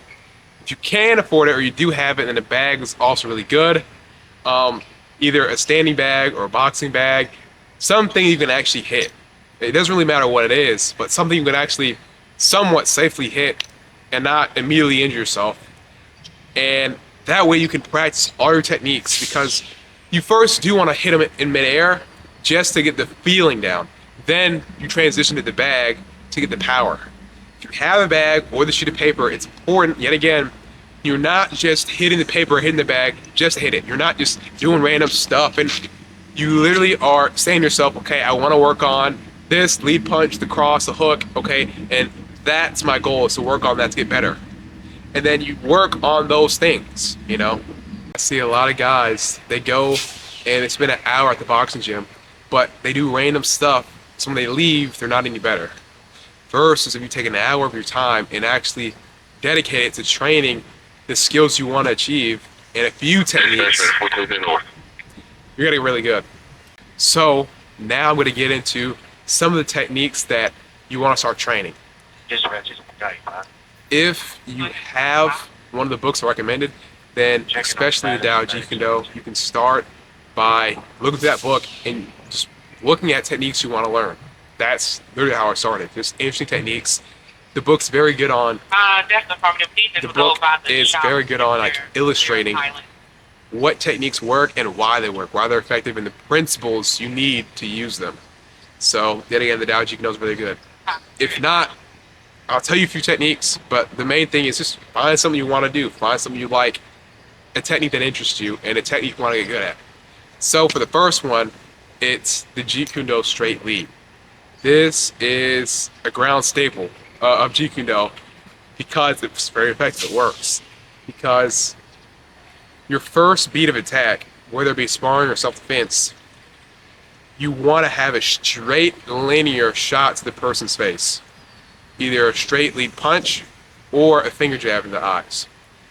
If you can afford it or you do have it, then the bag is also really good. Either a standing bag or a boxing bag, something you can actually hit. It doesn't really matter what it is, but something you can actually somewhat safely hit and not immediately injure yourself. And that way you can practice all your techniques, because you first do want to hit them in midair just to get the feeling down. Then you transition to the bag to get the power. If you have a bag or the sheet of paper, it's important, yet again, you're not just hitting the paper or hitting the bag just to hit it. You're not just doing random stuff, and you literally are saying to yourself, okay, I want to work on this lead punch, the cross, the hook, okay, and that's my goal, is to work on that to get better. And then you work on those things, you know. I see a lot of guys, they go and they spend an hour at the boxing gym, but they do random stuff, so when they leave, they're not any better. Versus if you take an hour of your time and actually dedicate it to training the skills you want to achieve and a few techniques, you're gonna get really good. So now I'm gonna get into some of the techniques that you want to start training. If you have one of the books I recommended, then especially the Tao Jeet Kune Do, you can start by looking at that book and just looking at techniques you want to learn. That's literally how I started. Just interesting techniques. The book's very good on. The book is very good on like illustrating what techniques work and why they work, why they're effective, and the principles you need to use them. So yet again, the Tao Jeet Kune Do is really good. If not, I'll tell you a few techniques, but the main thing is just find something you want to do, find something you like, a technique that interests you, and a technique you want to get good at. So for the first one, it's the Jeet Kune Do straight lead. This is a ground staple of Jeet Kune Do because it's very effective. It works because your first beat of attack, whether it be sparring or self-defense, you want to have a straight linear shot to the person's face. Either a straight lead punch or a finger jab in the eyes.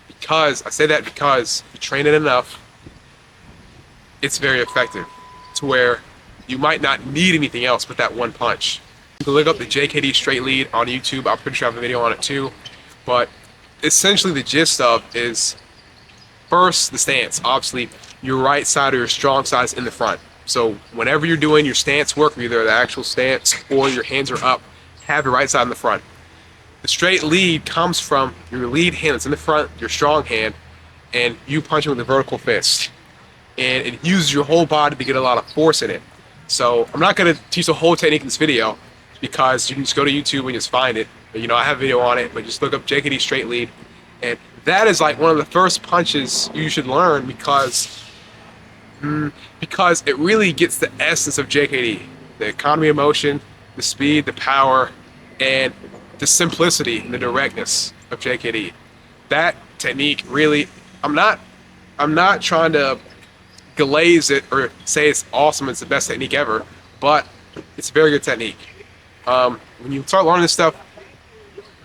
Because, I say that because if you train it enough, it's very effective to where you might not need anything else but that one punch. You can look up the JKD straight lead on YouTube. I'm pretty sure I have a video on it too. But essentially the gist of is first the stance. Obviously your right side or your strong side is in the front. So whenever you're doing your stance work, either the actual stance or your hands are up, have your right side in the front. The straight lead comes from your lead hand that's in the front, your strong hand, and you punch it with a vertical fist. And it uses your whole body to get a lot of force in it. So I'm not going to teach the whole technique in this video because you can just go to YouTube and just find it. You know, I have a video on it, but just look up JKD straight lead. And that is like one of the first punches you should learn because it really gets the essence of JKD. The economy of motion, the speed, the power, and the simplicity and the directness of JKD. That technique really, I'm not trying to glaze it or say it's awesome, it's the best technique ever, but it's a very good technique. When you start learning this stuff,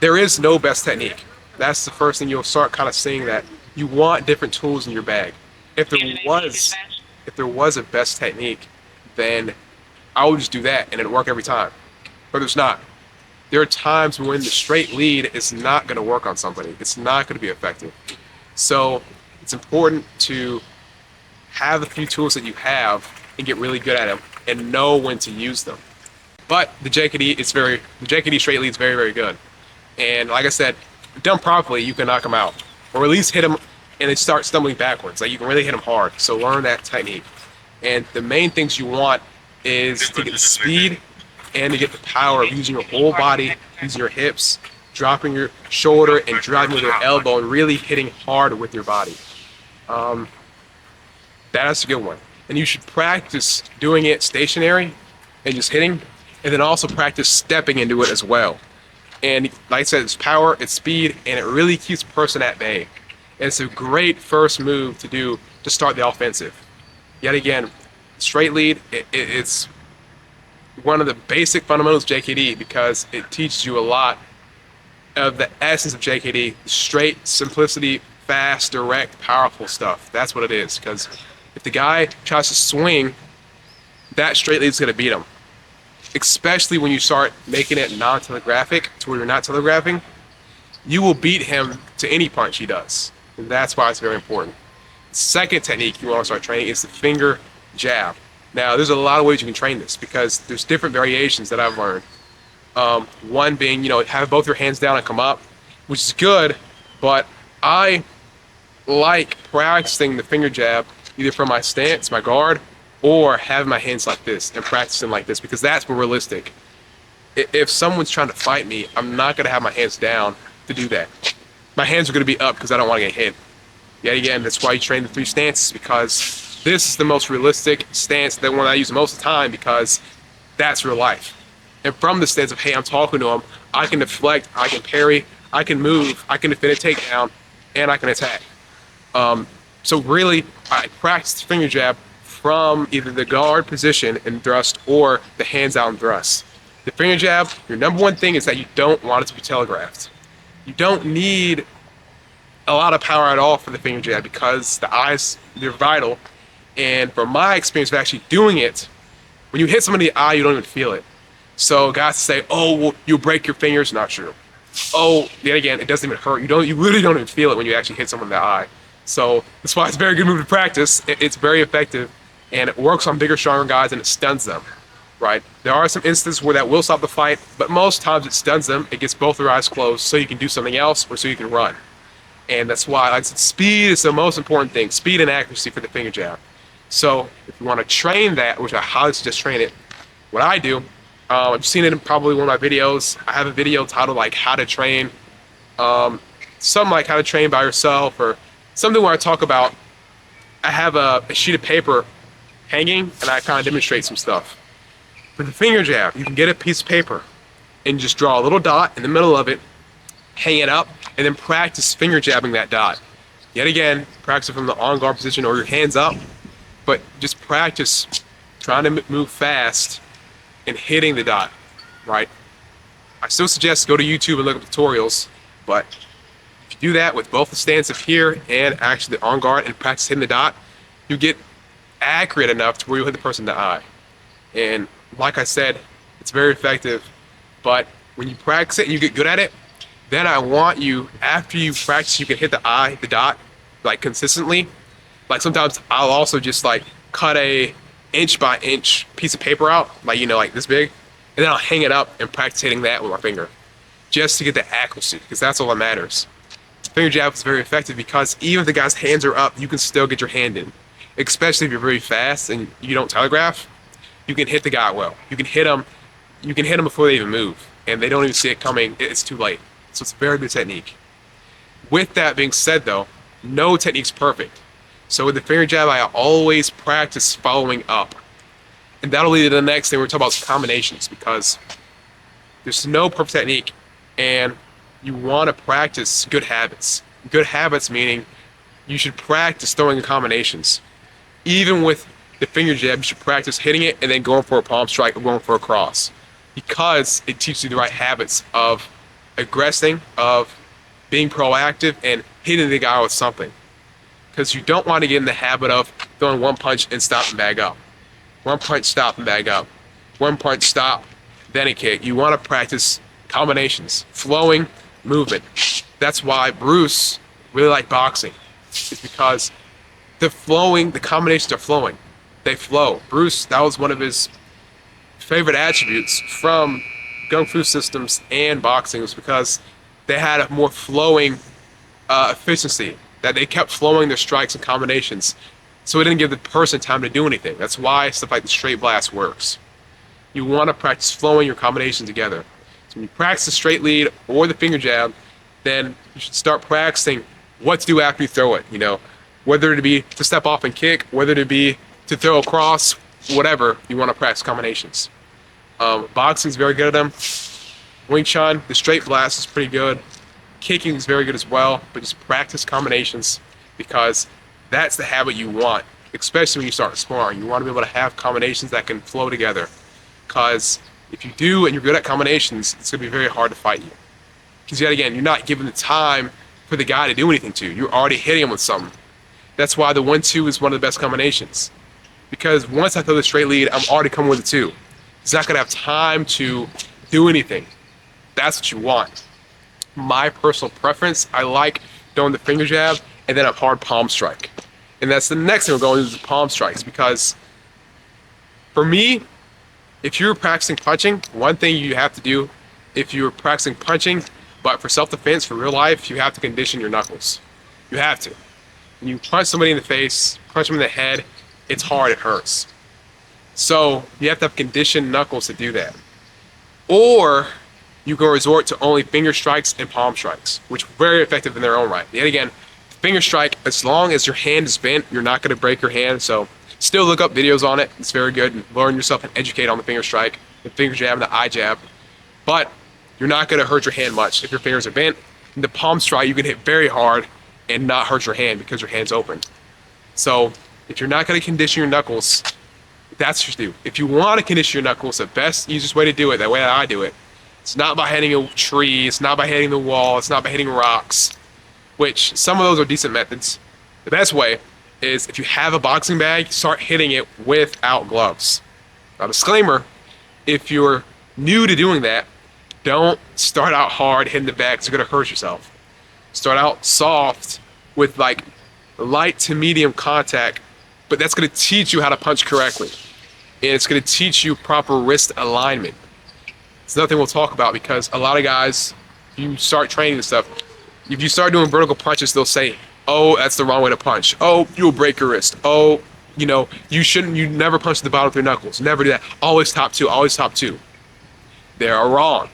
there is no best technique. That's the first thing you'll start kind of seeing, that you want different tools in your bag. If there was a best technique, then I would just do that and it'd work every time. But there's not. There are times when the straight lead is not going to work on somebody. It's not going to be effective. So it's important to have the few tools that you have and get really good at them and know when to use them. But the JKD straight lead is very, very good. And like I said, done properly, you can knock them out, or at least hit them and they start stumbling backwards. Like, you can really hit them hard. So learn that technique. And the main things you want is to get the speed and to get the power of using your whole body, using your hips, dropping your shoulder and driving with your elbow and really hitting hard with your body. That's a good one. And you should practice doing it stationary and just hitting, and then also practice stepping into it as well. And like I said, it's power, it's speed, and it really keeps a person at bay. And it's a great first move to do to start the offensive. Yet again, straight lead, it's one of the basic fundamentals of JKD because it teaches you a lot of the essence of JKD. Straight, simplicity, fast, direct, powerful stuff. That's what it is. Because if the guy tries to swing, that straight lead is going to beat him. Especially when you start making it non-telegraphic to where you're not telegraphing, you will beat him to any punch he does. And that's why it's very important. Second technique you want to start training is the finger jab. Now, there's a lot of ways you can train this because there's different variations that I've learned. One being, have both your hands down and come up, which is good, but I like practicing the finger jab either from my stance, my guard, or have my hands like this and practicing like this because that's more realistic. If someone's trying to fight me, I'm not going to have my hands down to do that. My hands are going to be up because I don't want to get hit. Yet again, that's why you train the three stances, because this is the most realistic stance, the one I use most of the time, because that's real life. And from the stance of, hey, I'm talking to him, I can deflect, I can parry, I can move, I can defend a takedown, and I can attack. So really, I practice the finger jab from either the guard position and thrust or the hands out and thrust. The finger jab, your number one thing is that you don't want it to be telegraphed. You don't need a lot of power at all for the finger jab because the eyes, they're vital. And from my experience of actually doing it, when you hit somebody in the eye, you don't even feel it. So guys say, oh, well, you'll break your fingers. Not true. Oh, yet again, it doesn't even hurt. You really don't even feel it when you actually hit someone in the eye. So that's why it's a very good move to practice. It's very effective, and it works on bigger, stronger guys, and it stuns them, right? There are some instances where that will stop the fight, but most times it stuns them. It gets both their eyes closed so you can do something else or so you can run. And that's why, like I said, speed is the most important thing. Speed and accuracy for the finger jab. So if you want to train that, which I highly suggest train it, what I do, I've seen it in probably one of my videos. I have a video titled like how to train, something like how to train by yourself, or something where I talk about, I have a sheet of paper hanging and I kind of demonstrate some stuff. For the finger jab, you can get a piece of paper and just draw a little dot in the middle of it, hang it up, and then practice finger jabbing that dot. Yet again, practice it from the on guard position or your hands up, but just practice trying to move fast and hitting the dot, right? I still suggest go to YouTube and look up tutorials, but if you do that with both the stance of here and actually the on guard and practice hitting the dot, you get accurate enough to where you hit the person in the eye. And like I said, it's very effective. But when you practice it and you get good at it, then I want you, after you practice, you can hit the dot, like consistently. Like sometimes I'll also just like cut a inch by inch piece of paper out, like, you know, like this big, and then I'll hang it up and practice hitting that with my finger, just to get the accuracy, because that's all that matters. Finger jab is very effective because even if the guy's hands are up, you can still get your hand in. Especially if you're very fast and you don't telegraph, you can hit the guy well. You can hit them before they even move, and they don't even see it coming. It's too late. So it's a very good technique. With that being said, though, no technique's perfect. So with the finger jab, I always practice following up. And that'll lead to the next thing we're talking about, combinations, because there's no perfect technique, and you want to practice good habits. Good habits meaning you should practice throwing combinations. Even with the finger jab, you should practice hitting it and then going for a palm strike or going for a cross, because it teaches you the right habits of aggressing, of being proactive, and hitting the guy with something. Because you don't want to get in the habit of throwing one punch and stop and bag up. One punch, stop and bag up. One punch, stop, then a kick. You want to practice combinations, flowing movement. That's why Bruce really liked boxing. It's because the combinations are flowing. They flow. Bruce, that was one of his favorite attributes from Kung Fu systems and boxing, was because they had a more flowing efficiency, that they kept flowing their strikes and combinations, so it didn't give the person time to do anything. That's why stuff like the straight blast works. You want to practice flowing your combinations together. So when you practice the straight lead or the finger jab, then you should start practicing what to do after you throw it. You know, whether it be to step off and kick, whether it be to throw across, whatever, you want to practice combinations. Boxing is very good at them. Wing Chun, the straight blast is pretty good. Kicking is very good as well, but just practice combinations, because that's the habit you want, especially when you start sparring. You want to be able to have combinations that can flow together, because if you do and you're good at combinations, it's going to be very hard to fight you. Because yet again, you're not giving the time for the guy to do anything to you. You're already hitting him with something. That's why the 1-2 is one of the best combinations. Because once I throw the straight lead, I'm already coming with a 2. He's not going to have time to do anything. That's what you want. My personal preference, I like throwing the finger jab and then a hard palm strike. And that's the next thing we're going to do, is the palm strikes. Because for me, if you're practicing punching, one thing you have to do, if you're practicing punching, but for self-defense, for real life, you have to condition your knuckles. You have to. When you punch somebody in the face, punch them in the head, it's hard, it hurts. So you have to have conditioned knuckles to do that. Or you can resort to only finger strikes and palm strikes, which are very effective in their own right. Yet again, finger strike, as long as your hand is bent, you're not going to break your hand. So still look up videos on it. It's very good. And learn yourself and educate on the finger strike, the finger jab, and the eye jab. But you're not going to hurt your hand much if your fingers are bent. In the palm strike, you can hit very hard and not hurt your hand because your hand's open. So if you're not going to condition your knuckles, that's what you do. If you want to condition your knuckles, the best, easiest way to do it, that way that I do it, it's not by hitting a tree, it's not by hitting the wall, it's not by hitting rocks, which some of those are decent methods. The best way is, if you have a boxing bag, start hitting it without gloves. Now, disclaimer, if you're new to doing that, don't start out hard hitting the bag, because you're going to hurt yourself. Start out soft with like light to medium contact, but that's going to teach you how to punch correctly. And it's going to teach you proper wrist alignment. It's nothing we'll talk about, because a lot of guys, you start training this stuff, if you start doing vertical punches, they'll say, oh, that's the wrong way to punch. Oh, you'll break your wrist. Oh, you know, you never punch the bottom of your knuckles. Never do that. Always top 2, always top 2. They are wrong.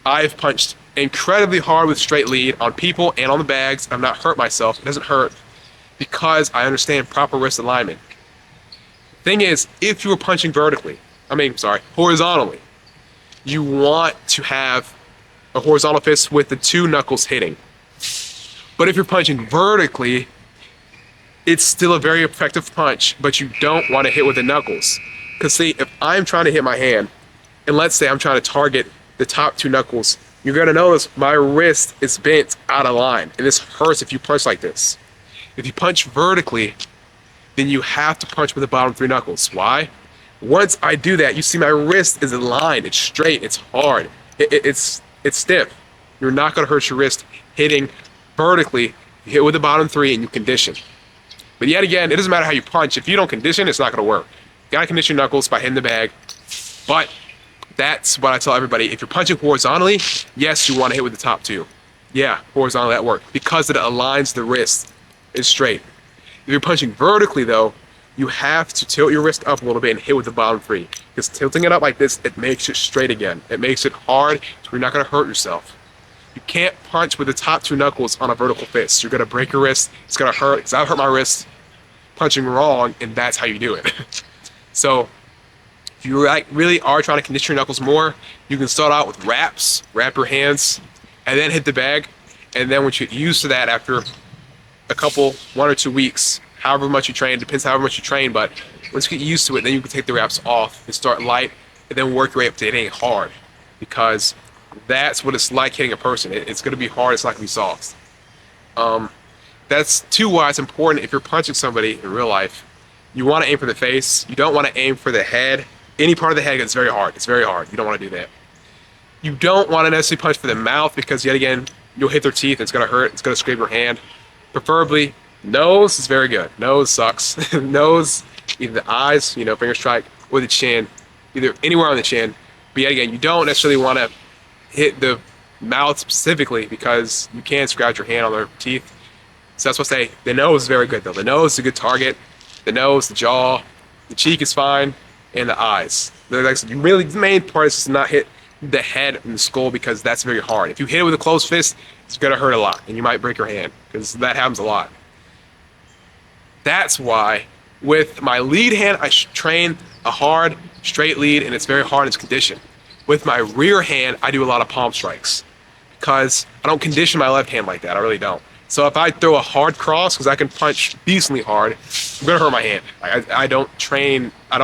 I've punched incredibly hard with straight lead on people and on the bags. I've not hurt myself. It doesn't hurt, because I understand proper wrist alignment. Thing is, if you were punching horizontally, you want to have a horizontal fist with the 2 knuckles hitting. But if you're punching vertically, it's still a very effective punch, but you don't want to hit with the knuckles. Because see, if I'm trying to hit my hand, and let's say I'm trying to target the top 2 knuckles, you're going to notice my wrist is bent out of line. And this hurts if you punch like this. If you punch vertically, then you have to punch with the bottom 3 knuckles. Why? Once I do that, you see my wrist is aligned, it's straight, it's hard. It's stiff. You're not going to hurt your wrist hitting vertically. You hit with the bottom three and you condition. But yet again, it doesn't matter how you punch. If you don't condition, it's not going to work. You got to condition your knuckles by hitting the bag. But that's what I tell everybody. If you're punching horizontally, yes, you want to hit with the top two. Yeah, horizontally that works because it aligns the wrist. It's straight. If you're punching vertically though, you have to tilt your wrist up a little bit and hit with the bottom three. Because tilting it up like this, it makes it straight again. It makes it hard, so you're not going to hurt yourself. You can't punch with the top two knuckles on a vertical fist. You're going to break your wrist. It's going to hurt, because I've hurt my wrist punching wrong, and that's how you do it. So if you really are trying to condition your knuckles more, you can start out with wraps, wrap your hands, and then hit the bag. And then once you get used to that after a couple, 1 or 2 weeks, however much you train, depends however much you train, but once you get used to it, then you can take the wraps off and start light and then work your way up to hitting hard, because that's what it's like hitting a person. It's going to be hard, it's not going to be soft. That's too why it's important if you're punching somebody in real life, you want to aim for the face. You don't want to aim for the head. Any part of the head, it's very hard. It's very hard. You don't want to do that. You don't want to necessarily punch for the mouth because, yet again, you'll hit their teeth. It's going to hurt. It's going to scrape your hand. Preferably, nose is very good. Nose sucks. Nose, either the eyes, finger strike, or the chin, either anywhere on the chin. But yet again, you don't necessarily want to hit the mouth specifically because you can scratch your hand on their teeth. So that's what I say. The nose is very good though. The nose is a good target. The nose, the jaw, the cheek is fine, and the eyes. Really, the main part is to not hit the head and the skull because that's very hard. If you hit it with a closed fist, it's gonna hurt a lot, and you might break your hand because that happens a lot. That's why with my lead hand, I train a hard, straight lead, and it's very hard in its condition. With my rear hand, I do a lot of palm strikes because I don't condition my left hand like that. I really don't. So if I throw a hard cross, because I can punch decently hard, I'm gonna hurt my hand. I don't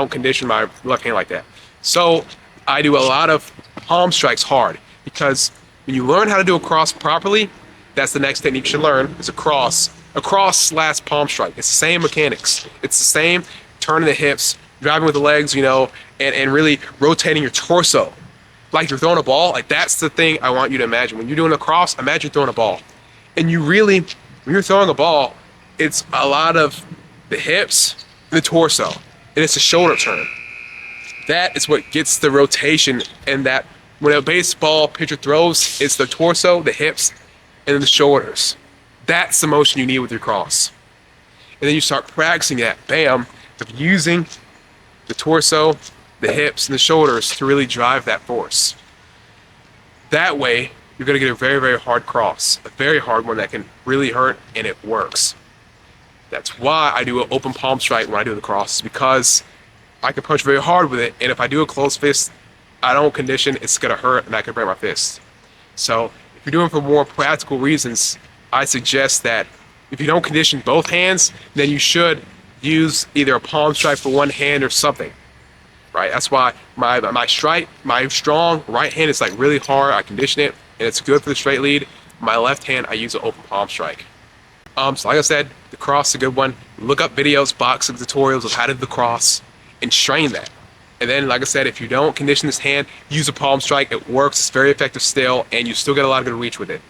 condition my left hand like that. So I do a lot of palm strikes hard because when you learn how to do a cross properly, that's the next technique you should learn, is a cross slash palm strike. It's the same mechanics. It's the same turning the hips, driving with the legs, and really rotating your torso. Like you're throwing a ball, like that's the thing I want you to imagine. When you're doing a cross, imagine throwing a ball. And you really, when you're throwing a ball, it's a lot of the hips and the torso, and it's a shoulder turn. That is what gets the rotation, and that when a baseball pitcher throws, it's the torso, the hips, and then the shoulders. That's the motion you need with your cross. And then you start practicing that, bam, of using the torso, the hips, and the shoulders to really drive that force. That way, you're going to get a very, very hard cross, a very hard one that can really hurt, and it works. That's why I do an open palm strike when I do the cross, because I can punch very hard with it, and if I do a closed fist, I don't condition, it's going to hurt, and I can break my fist. So if you're doing it for more practical reasons, I suggest that if you don't condition both hands, then you should use either a palm strike for one hand or something. Right? That's why my strong right hand is like really hard. I condition it, and it's good for the straight lead. My left hand, I use an open palm strike. So like I said, the cross is a good one. Look up videos, boxing tutorials of how to do the cross, and train that. And then, like I said, if you don't condition this hand, use a palm strike. It works. It's very effective still, and you still get a lot of good reach with it.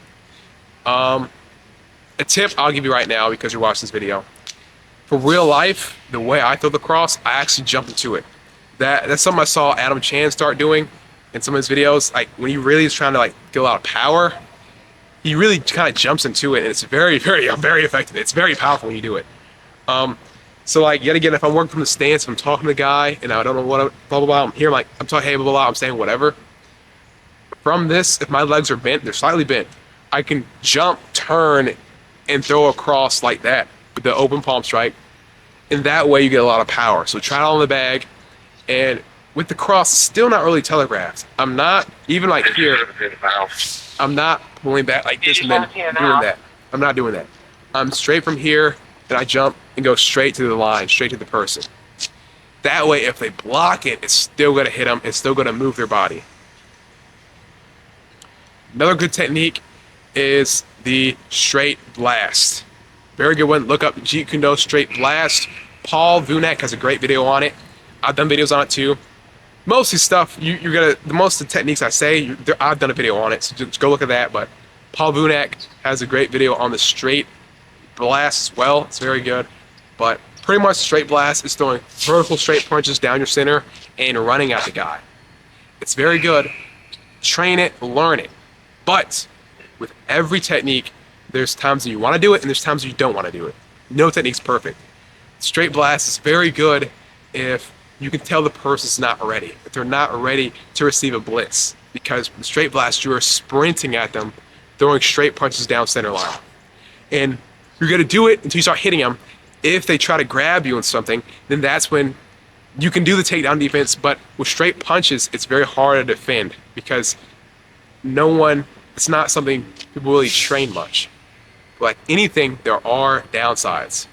A tip I'll give you right now, because you're watching this video. For real life, the way I throw the cross, I actually jump into it. That's something I saw Adam Chan start doing in some of his videos. Like when he really is trying to get a lot of power, he really kind of jumps into it, and it's very, very, very effective. It's very powerful when you do it. So yet again, if I'm working from the stance, if I'm talking to the guy and I don't know what, blah, blah, blah, I'm here, I'm talking, hey, blah, blah, blah, I'm saying whatever. From this, if my legs are bent, they're slightly bent, I can jump, turn, and throw a cross like that with the open palm strike. And that way you get a lot of power. So try it on the bag. And with the cross, still not really telegraphed. I'm not, even like here, I'm not pulling back like this and then doing that. I'm not doing that. I'm straight from here, and I jump and go straight to the line, straight to the person. That way, if they block it, it's still going to hit them. It's still going to move their body. Another good technique is the straight blast. Very good one. Look up Jeet Kune Do straight blast. Paul Vunak has a great video on it. I've done videos on it too. Mostly stuff, you're gonna, most of the techniques I say, I've done a video on it, so just go look at that. But Paul Vunak has a great video on the straight blast as well. It's very good. But pretty much straight blast is throwing vertical straight punches down your center and running at the guy. It's very good. Train it, learn it. But with every technique, there's times that you want to do it and there's times that you don't want to do it. No technique's perfect. Straight blast is very good if you can tell the person's not ready, if they're not ready to receive a blitz. Because with straight blast, you are sprinting at them, throwing straight punches down center line. And you're going to do it until you start hitting them. If they try to grab you in something, then that's when you can do the takedown defense. But with straight punches, it's very hard to defend because it's not something people really train much. Like anything, there are downsides.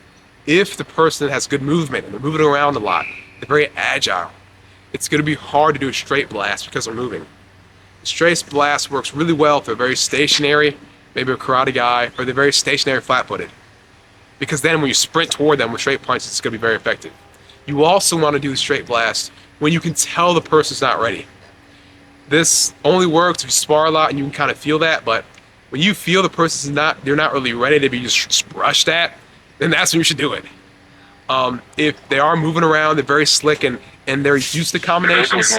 If the person has good movement and they're moving around a lot, they're very agile, it's going to be hard to do a straight blast because they're moving. The straight blast works really well if they're very stationary, maybe a karate guy, or they're very stationary flat-footed. Because then when you sprint toward them with straight punches, it's going to be very effective. You also want to do the straight blast when you can tell the person's not ready. This only works if you spar a lot and you can kind of feel that, but when you feel the person's they're not really ready to be just brushed at, then that's when you should do it. If they are moving around, they're very slick and they're used to combinations,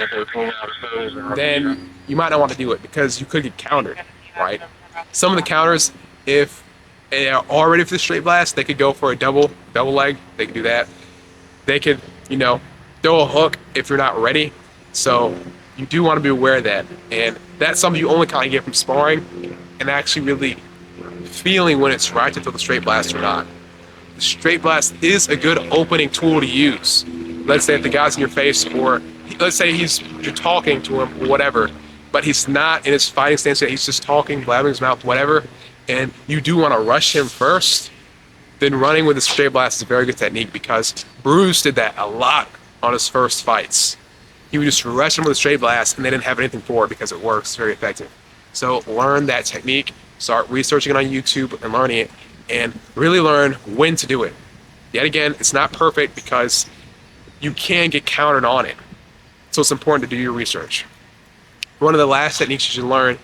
then you might not want to do it because you could get countered, right? Some of the counters, if they are all ready for the straight blast, they could go for a double leg. They could do that. They could, throw a hook if you're not ready. So you do want to be aware of that. And that's something you only kind of get from sparring and actually really feeling when it's right to throw the straight blast or not. The straight blast is a good opening tool to use. Let's say if the guy's in your face, or let's say you're talking to him or whatever, but he's not in his fighting stance yet, he's just talking, blabbing his mouth, whatever, and you do want to rush him first, then running with a straight blast is a very good technique because Bruce did that a lot on his first fights. He would just rush him with a straight blast and they didn't have anything for it because it works, very effective. So learn that technique, start researching it on YouTube and learning it, and really learn when to do it. Yet again, it's not perfect because you can get countered on it. So it's important to do your research. One of the last techniques you should learn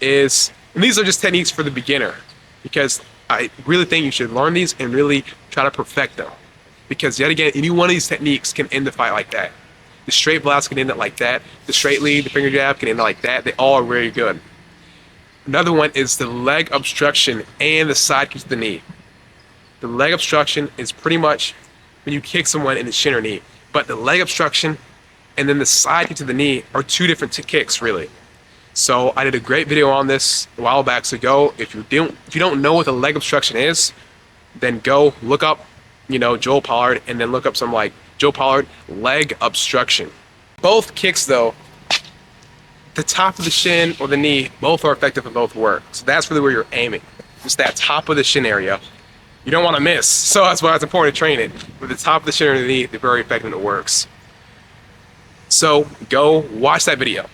is, and these are just techniques for the beginner, because I really think you should learn these and really try to perfect them. Because yet again, any one of these techniques can end the fight like that. The straight blast can end it like that. The straight lead, the finger jab can end it like that. They all are very good. Another one is the leg obstruction and the side kick to the knee. The leg obstruction is pretty much when you kick someone in the shin or knee. But the leg obstruction and then the side kick to the knee are two different kicks, really. So I did a great video on this a while back. So go, if you don't know what the leg obstruction is, then go look up, Joel Pollard, and then look up some like Joel Pollard leg obstruction. Both kicks though, the top of the shin or the knee, both are effective and both work. So that's really where you're aiming. Just that top of the shin area. You don't want to miss. So that's why it's important to train it. With the top of the shin or the knee, they're very effective and it works. So go watch that video.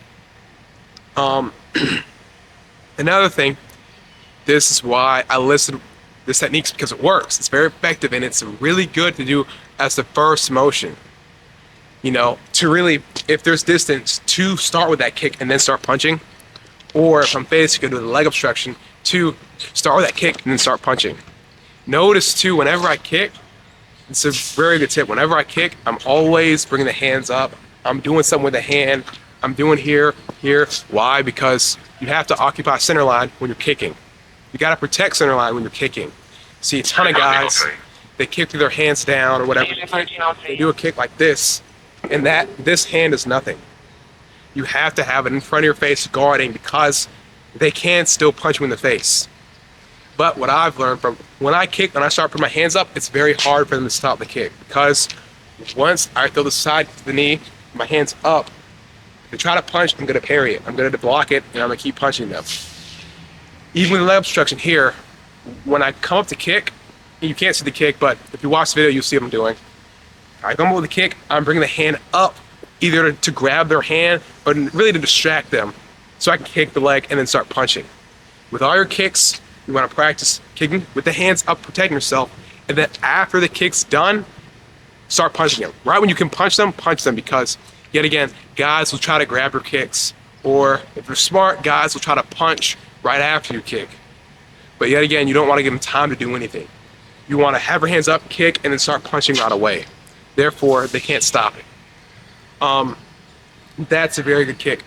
Another thing, this is why I listed this technique, because it works. It's very effective and it's really good to do as the first motion. To really, if there's distance, to start with that kick and then start punching. Or if I'm facing, go to the leg obstruction, to start with that kick and then start punching. Notice too, whenever I kick, it's a very good tip. Whenever I kick, I'm always bringing the hands up. I'm doing something with the hand. I'm doing here. Why? Because you have to occupy center line when you're kicking. You got to protect center line when you're kicking. See a ton of guys, they kick with their hands down or whatever. They do a kick like this, and this hand is nothing. You have to have it in front of your face guarding because they can still punch you in the face. But what I've learned from when I kick, when I start putting my hands up, it's very hard for them to stop the kick because once I throw the side to the knee, my hands up, if they try to punch, I'm going to parry it. I'm going to block it, and I'm going to keep punching them. Even with the leg obstruction here, when I come up to kick, you can't see the kick, but if you watch the video, you'll see what I'm doing. I come up with a kick, I'm bringing the hand up, either to grab their hand, or really to distract them, so I can kick the leg and then start punching. With all your kicks, you want to practice kicking with the hands up, protecting yourself, and then after the kick's done, start punching them. Right when you can punch them, because Yet again, guys will try to grab your kicks, or if you're smart, guys will try to punch right after your kick. But yet again, you don't want to give them time to do anything. You want to have your hands up, kick, and then start punching right away. Therefore, they can't stop it. That's a very good kick.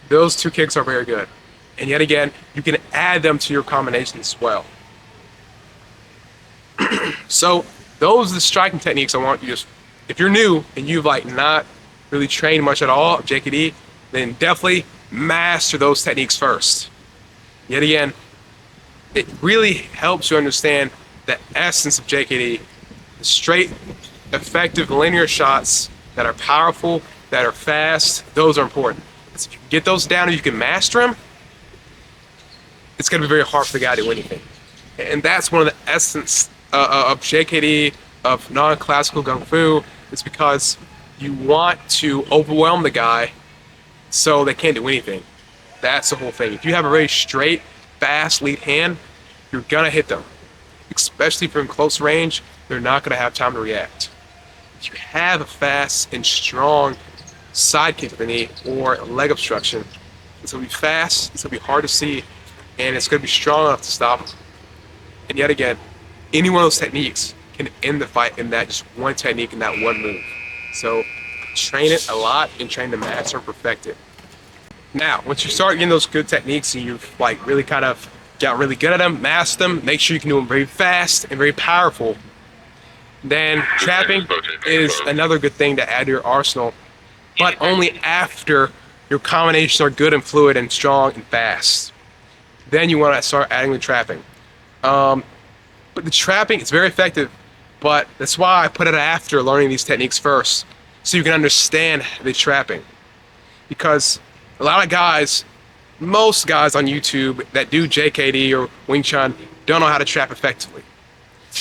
Those two kicks are very good. And yet again, you can add them to your combinations as well. So those are the striking techniques I want you to, if you're new and you've like not really trained much at all, JKD, then definitely master those techniques first. Yet again, it really helps you understand the essence of JKD, the straight, effective, linear shots that are powerful, that are fast. Those are important. So if you can get those down and you can master them, it's going to be very hard for the guy to do anything. And that's one of the essence of JKD, of non-classical Kung Fu. It's because you want to overwhelm the guy so they can't do anything. That's the whole thing. If you have a very straight, fast lead hand, you're going to hit them. Especially from close range, they're not going to have time to react. If you have a fast and strong side kick to the knee or leg obstruction, it's going to be fast, it's going to be hard to see, and it's going to be strong enough to stop them. And yet again, any one of those techniques can end the fight in that just one technique and that one move. So train it a lot and train to master and perfect it. Now, once you start getting those good techniques and you've like really kind of got really good at them, master them, make sure you can do them very fast and very powerful, then trapping is another good thing to add to your arsenal, but only after your combinations are good and fluid and strong and fast. Then you want to start adding the trapping. But the trapping is very effective, but that's why I put it after learning these techniques first, so you can understand the trapping. Because a lot of guys, most guys on YouTube that do JKD or Wing Chun don't know how to trap effectively.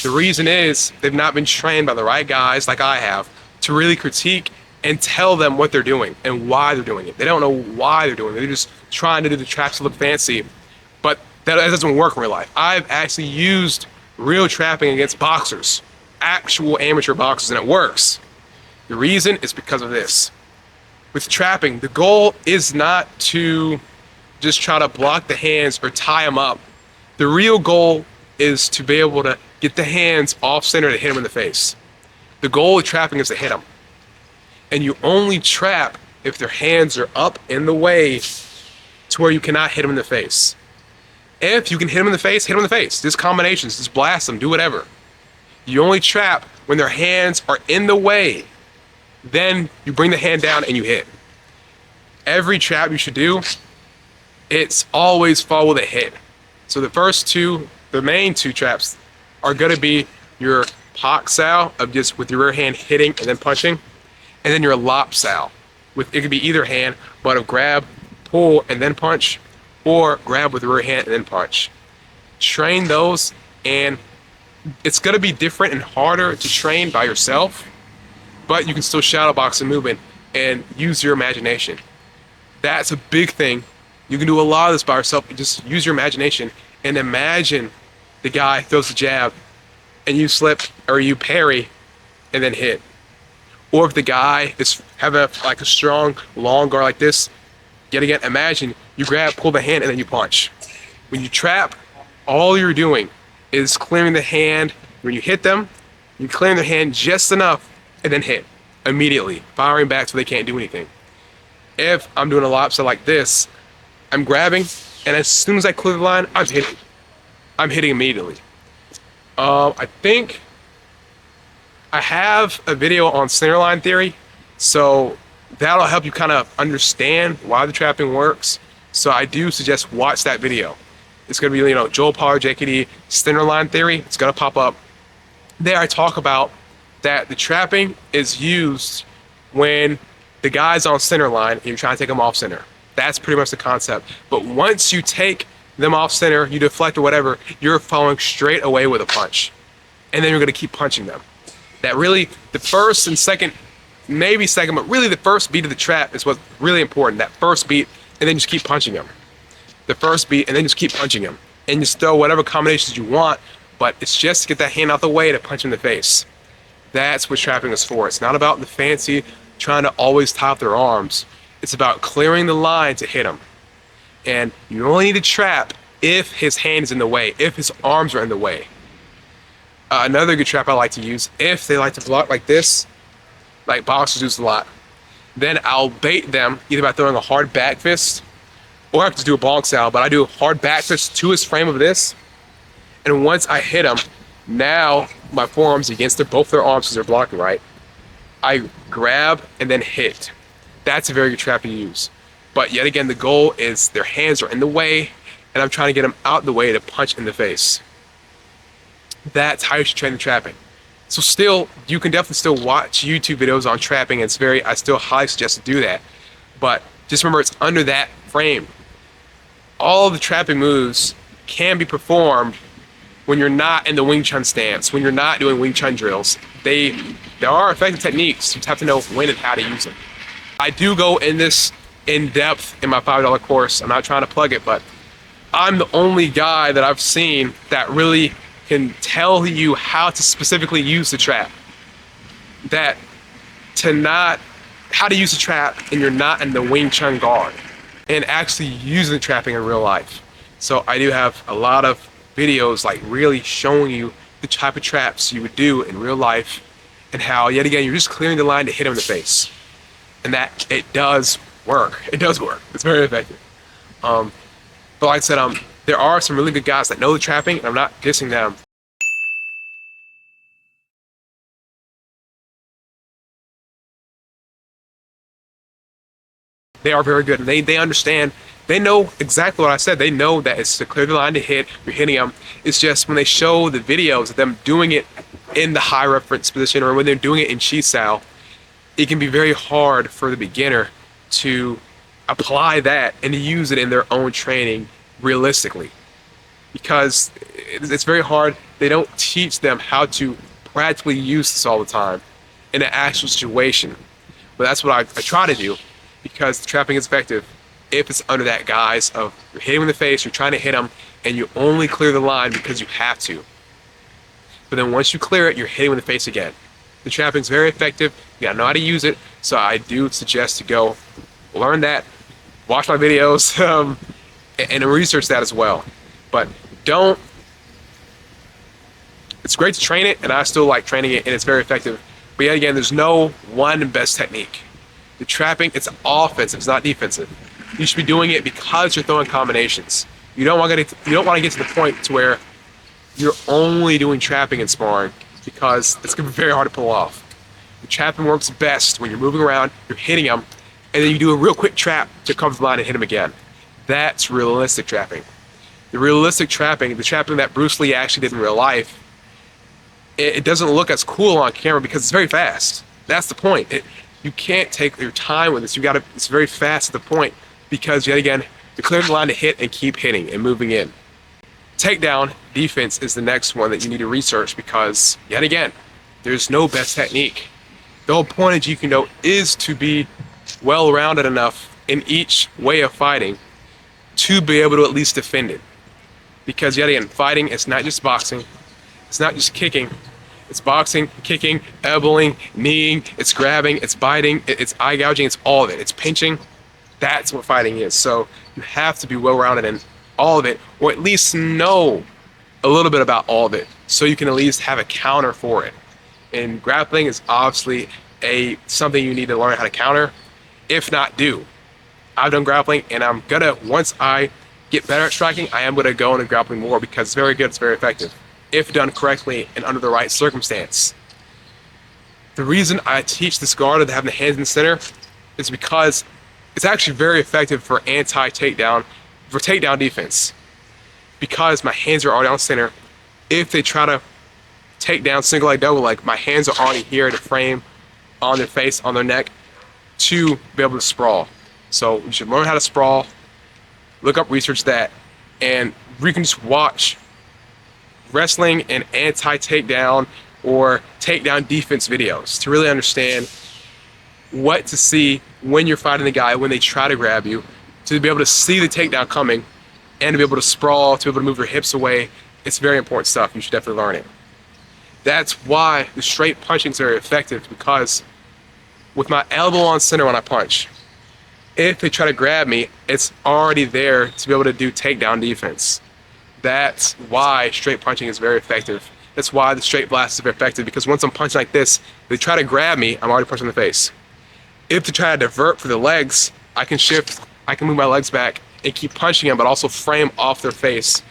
The reason is they've not been trained by the right guys like I have to really critique and tell them what they're doing and why they're doing it. They don't know why they're doing it. They're just trying to do the traps to look fancy, but that doesn't work in real life. I've actually used real trapping against boxers, actual amateur boxers, and it works. The reason is because of this. With trapping, the goal is not to just try to block the hands or tie them up. The real goal is to be able to get the hands off center to hit them in the face. The goal of trapping is to hit them. And you only trap if their hands are up in the way to where you cannot hit them in the face. If you can hit them in the face, hit them in the face. Just combinations, just blast them, do whatever. You only trap when their hands are in the way. Then you bring the hand down and you hit. Every trap you should do, it's always follow the hit. So the first two, the main two traps are going to be your Pak Sao of just with your rear hand hitting and then punching, and then your Lop Sao with, it could be either hand, but of grab, pull, and then punch, or grab with the rear hand and then punch. Train those, and it's going to be different and harder to train by yourself, but you can still shadow box a movement and use your imagination. That's a big thing. You can do a lot of this by yourself. You just use your imagination and imagine the guy throws the jab and you slip or you parry and then hit. Or if the guy is having like a strong long guard like this, yet again, imagine you grab, pull the hand, and then you punch. When you trap, all you're doing is clearing the hand. When you hit them, you're clearing their hand just enough and then hit immediately, firing back so they can't do anything. If I'm doing a lobster like this, I'm grabbing, and as soon as I clear the line, I'm hitting. I'm hitting immediately. I think I have a video on center line theory, so that'll help you kind of understand why the trapping works. So I do suggest watch that video. It's going to be, Joelpollardjkd center line theory. It's going to pop up. There I talk about that the trapping is used when the guy's on center line and you're trying to take them off center. That's pretty much the concept. But once you take them off center, you deflect or whatever, you're following straight away with a punch. And then you're going to keep punching them. That really, the first and second, maybe second, but really the first beat of the trap is what's really important. That first beat, and then just keep punching them. The first beat, and then just keep punching them. And just throw whatever combinations you want, but it's just to get that hand out the way to punch in the face. That's what trapping is for. It's not about the fancy trying to always tie up their arms. It's about clearing the line to hit him. And you only need to trap if his hand is in the way, if his arms are in the way. Another good trap I like to use, if they like to block like this, like boxers do a lot, then I'll bait them either by throwing a hard back fist, or I have to do a bonk style, but I do a hard back fist to his frame of this. And once I hit him, now my forearms against both their arms because they're blocking, right? I grab and then hit. That's a very good trap to use. But yet again, the goal is their hands are in the way, and I'm trying to get them out the way to punch in the face. That's how you should train the trapping. So still, you can definitely still watch YouTube videos on trapping. I still highly suggest to do that. But just remember, it's under that frame. All of the trapping moves can be performed when you're not in the Wing Chun stance, when you're not doing Wing Chun drills. There are effective techniques. You just have to know when and how to use them. I do go in this in depth in my $5 course. I'm not trying to plug it, but I'm the only guy that I've seen that really can tell you how to specifically use the trap. How to use the trap and you're not in the Wing Chun guard, and actually using the trapping in real life. So I do have a lot of videos like really showing you the type of traps you would do in real life, and how, yet again, you're just clearing the line to hit him in the face. And that it does work. It does work. It's very effective. But like I said, there are some really good guys that know the trapping, and I'm not dissing them. They are very good, and they understand. They know exactly what I said. They know that it's to clear the line to hit. You're hitting them. It's just when they show the videos of them doing it in the high reference position, or when they're doing it in chi style, it can be very hard for the beginner to apply that and to use it in their own training realistically, because it's very hard. They don't teach them how to practically use this all the time in an actual situation. But that's what I try to do, because the trapping is effective if it's under that guise of you're hitting him in the face, you're trying to hit him, and you only clear the line because you have to. But then once you clear it, you're hitting him in the face again. The trapping is very effective. You gotta know how to use it. So I do suggest to go learn that, watch my videos, and research that as well. But it's great to train it, and I still like training it, and it's very effective. But yet again, there's no one best technique. The trapping, it's offensive, it's not defensive. You should be doing it because you're throwing combinations. You don't want to get to the point to where you're only doing trapping and sparring, because it's going to be very hard to pull off. The trapping works best when you're moving around, you're hitting them, and then you do a real quick trap to cover the line and hit them again. That's realistic trapping. The realistic trapping, the trapping that Bruce Lee actually did in real life, it doesn't look as cool on camera because it's very fast. That's the point. You can't take your time with this. It's very fast at the point, because yet again, you clear the line to hit and keep hitting and moving in. Takedown defense is the next one that you need to research, because yet again, there's no best technique. The whole point of Jeet Kune Do is to be well-rounded enough in each way of fighting to be able to at least defend it. Because yet again, fighting is not just boxing, it's not just kicking, it's boxing, kicking, elbowing, kneeing, it's grabbing, it's biting, it's eye gouging, it's all of it. It's pinching. That's what fighting is. So you have to be well-rounded in all of it, or at least know a little bit about all of it, so you can at least have a counter for it. And grappling is obviously something you need to learn how to counter, if not do. I've done grappling, and I'm gonna, once I get better at striking, I am gonna go into grappling more, because it's very good, it's very effective, if done correctly and under the right circumstance. The reason I teach this guard of having the hands in the center is because it's actually very effective for takedown defense. Because my hands are already on center, if they try to take down single leg, double leg, my hands are already here to frame on their face, on their neck, to be able to sprawl. So you should learn how to sprawl, look up, research that, and you can just watch wrestling and anti-takedown or takedown defense videos to really understand what to see when you're fighting the guy, when they try to grab you, to be able to see the takedown coming and to be able to sprawl, to be able to move your hips away. It's very important stuff. You should definitely learn it. That's why the straight punching is very effective, because with my elbow on center when I punch. If they try to grab me, it's already there to be able to do takedown defense. That's why straight punching is very effective. That's why the straight blast is very effective, because once I'm punching like this, if they try to grab me, I'm already punching in the face. If they try to divert for the legs, I can shift, I can move my legs back and keep punching them, but also frame off their face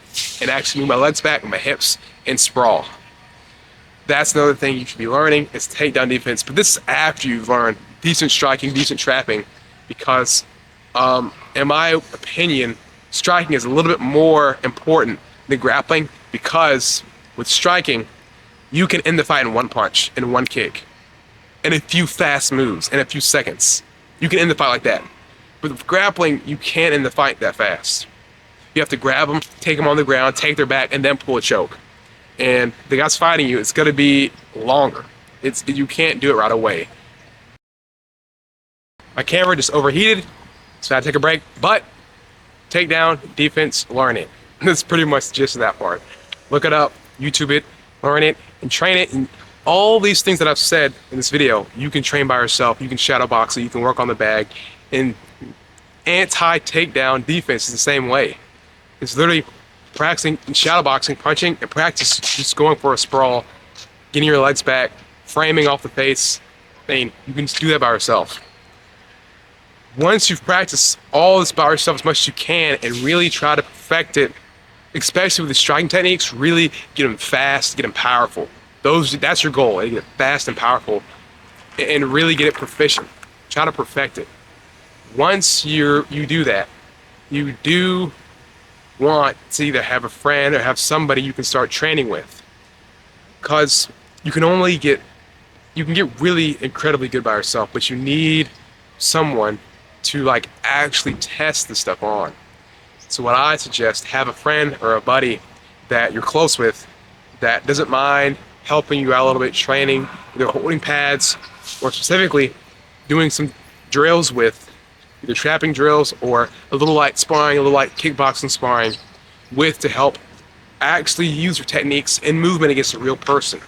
and actually move my legs back with my hips and sprawl. That's another thing you should be learning, is takedown defense. But this is after you've learned decent striking, decent trapping, because in my opinion, striking is a little bit more important than grappling, because with striking, you can end the fight in one punch, in one kick, in a few fast moves, in a few seconds. You can end the fight like that. But with grappling, you can't end the fight that fast. You have to grab them, take them on the ground, take their back, and then pull a choke. And the guy's fighting you, it's gonna be longer. You can't do it right away. My camera just overheated, so I had to take a break, but takedown, defense, learn it. That's pretty much the gist of that part. Look it up, YouTube it, learn it, and train it. And all these things that I've said in this video, you can train by yourself. You can shadow box it, you can work on the bag. And anti-takedown defense is the same way. It's literally practicing shadow boxing, punching, and practice just going for a sprawl, getting your legs back, framing off the face. I mean, you can just do that by yourself. Once you've practiced all this by yourself as much as you can and really try to perfect it, especially with the striking techniques, really get them fast, get them powerful. That's your goal, get it fast and powerful, and really get it proficient. Try to perfect it. Once you do that, you do want to either have a friend or have somebody you can start training with, because you can get really incredibly good by yourself, but you need someone to like actually test this stuff on. So what I suggest, have a friend or a buddy that you're close with that doesn't mind helping you out a little bit, training, either holding pads or specifically doing some drills with, either trapping drills or a little light sparring, a little light kickboxing sparring with, to help actually use your techniques and movement against a real person.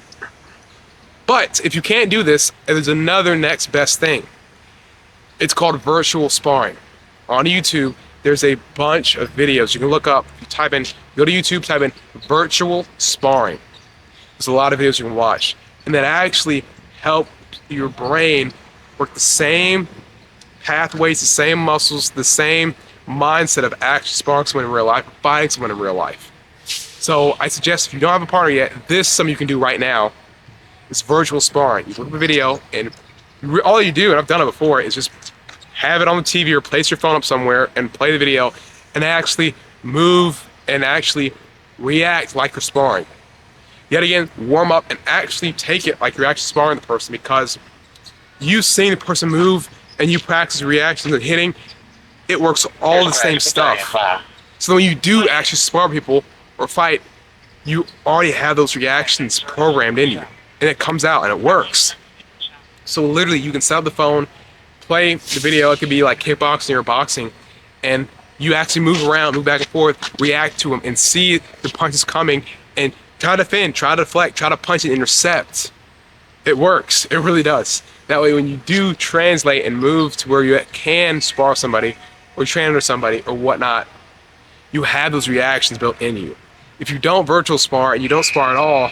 But if you can't do this, there's another next best thing. It's called virtual sparring. On YouTube, there's a bunch of videos you can look up. You go to YouTube, type in virtual sparring. There's a lot of videos you can watch, and that actually help your brain work the same pathways, the same muscles, the same mindset of actually sparring someone in real life, fighting someone in real life. So I suggest, if you don't have a partner yet, this is something you can do right now. It's virtual sparring. You look at the video, and all you do, and I've done it before, is just have it on the TV or place your phone up somewhere and play the video and actually move and actually react like you're sparring. Yet again, warm up and actually take it like you're actually sparring the person, because you seeing the person move and you practice reactions and hitting, it works all the same stuff. So when you do actually spar people or fight, you already have those reactions programmed in you, and it comes out and it works. So literally, you can set up the phone, play the video. It could be like kickboxing or boxing, and you actually move around, move back and forth, react to them, and see the punches coming, and try to defend, try to deflect, try to punch and intercept. It works. It really does. That way, when you do translate and move to where you can spar somebody or train under somebody or whatnot, you have those reactions built in you. If you don't virtual spar and you don't spar at all,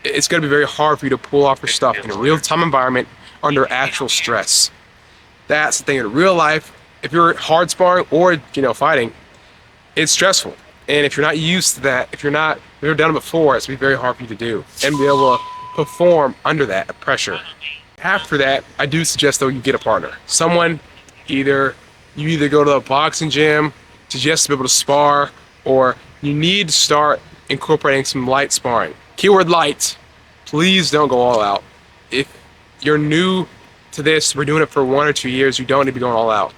it's going to be very hard for you to pull off your stuff in a real-time environment under actual stress. That's the thing. In real life, if you're hard sparring or fighting, it's stressful. And if you're not used to that, if you've never done it before, it's going to be very hard for you to do and be able to perform under that pressure. After that, I do suggest, though, you get a partner. Someone, you either go to a boxing gym to just be able to spar, or you need to start incorporating some light sparring. Keyword light. Please don't go all out. If you're new to this, we're doing it for 1 or 2 years, you don't need to be going all out.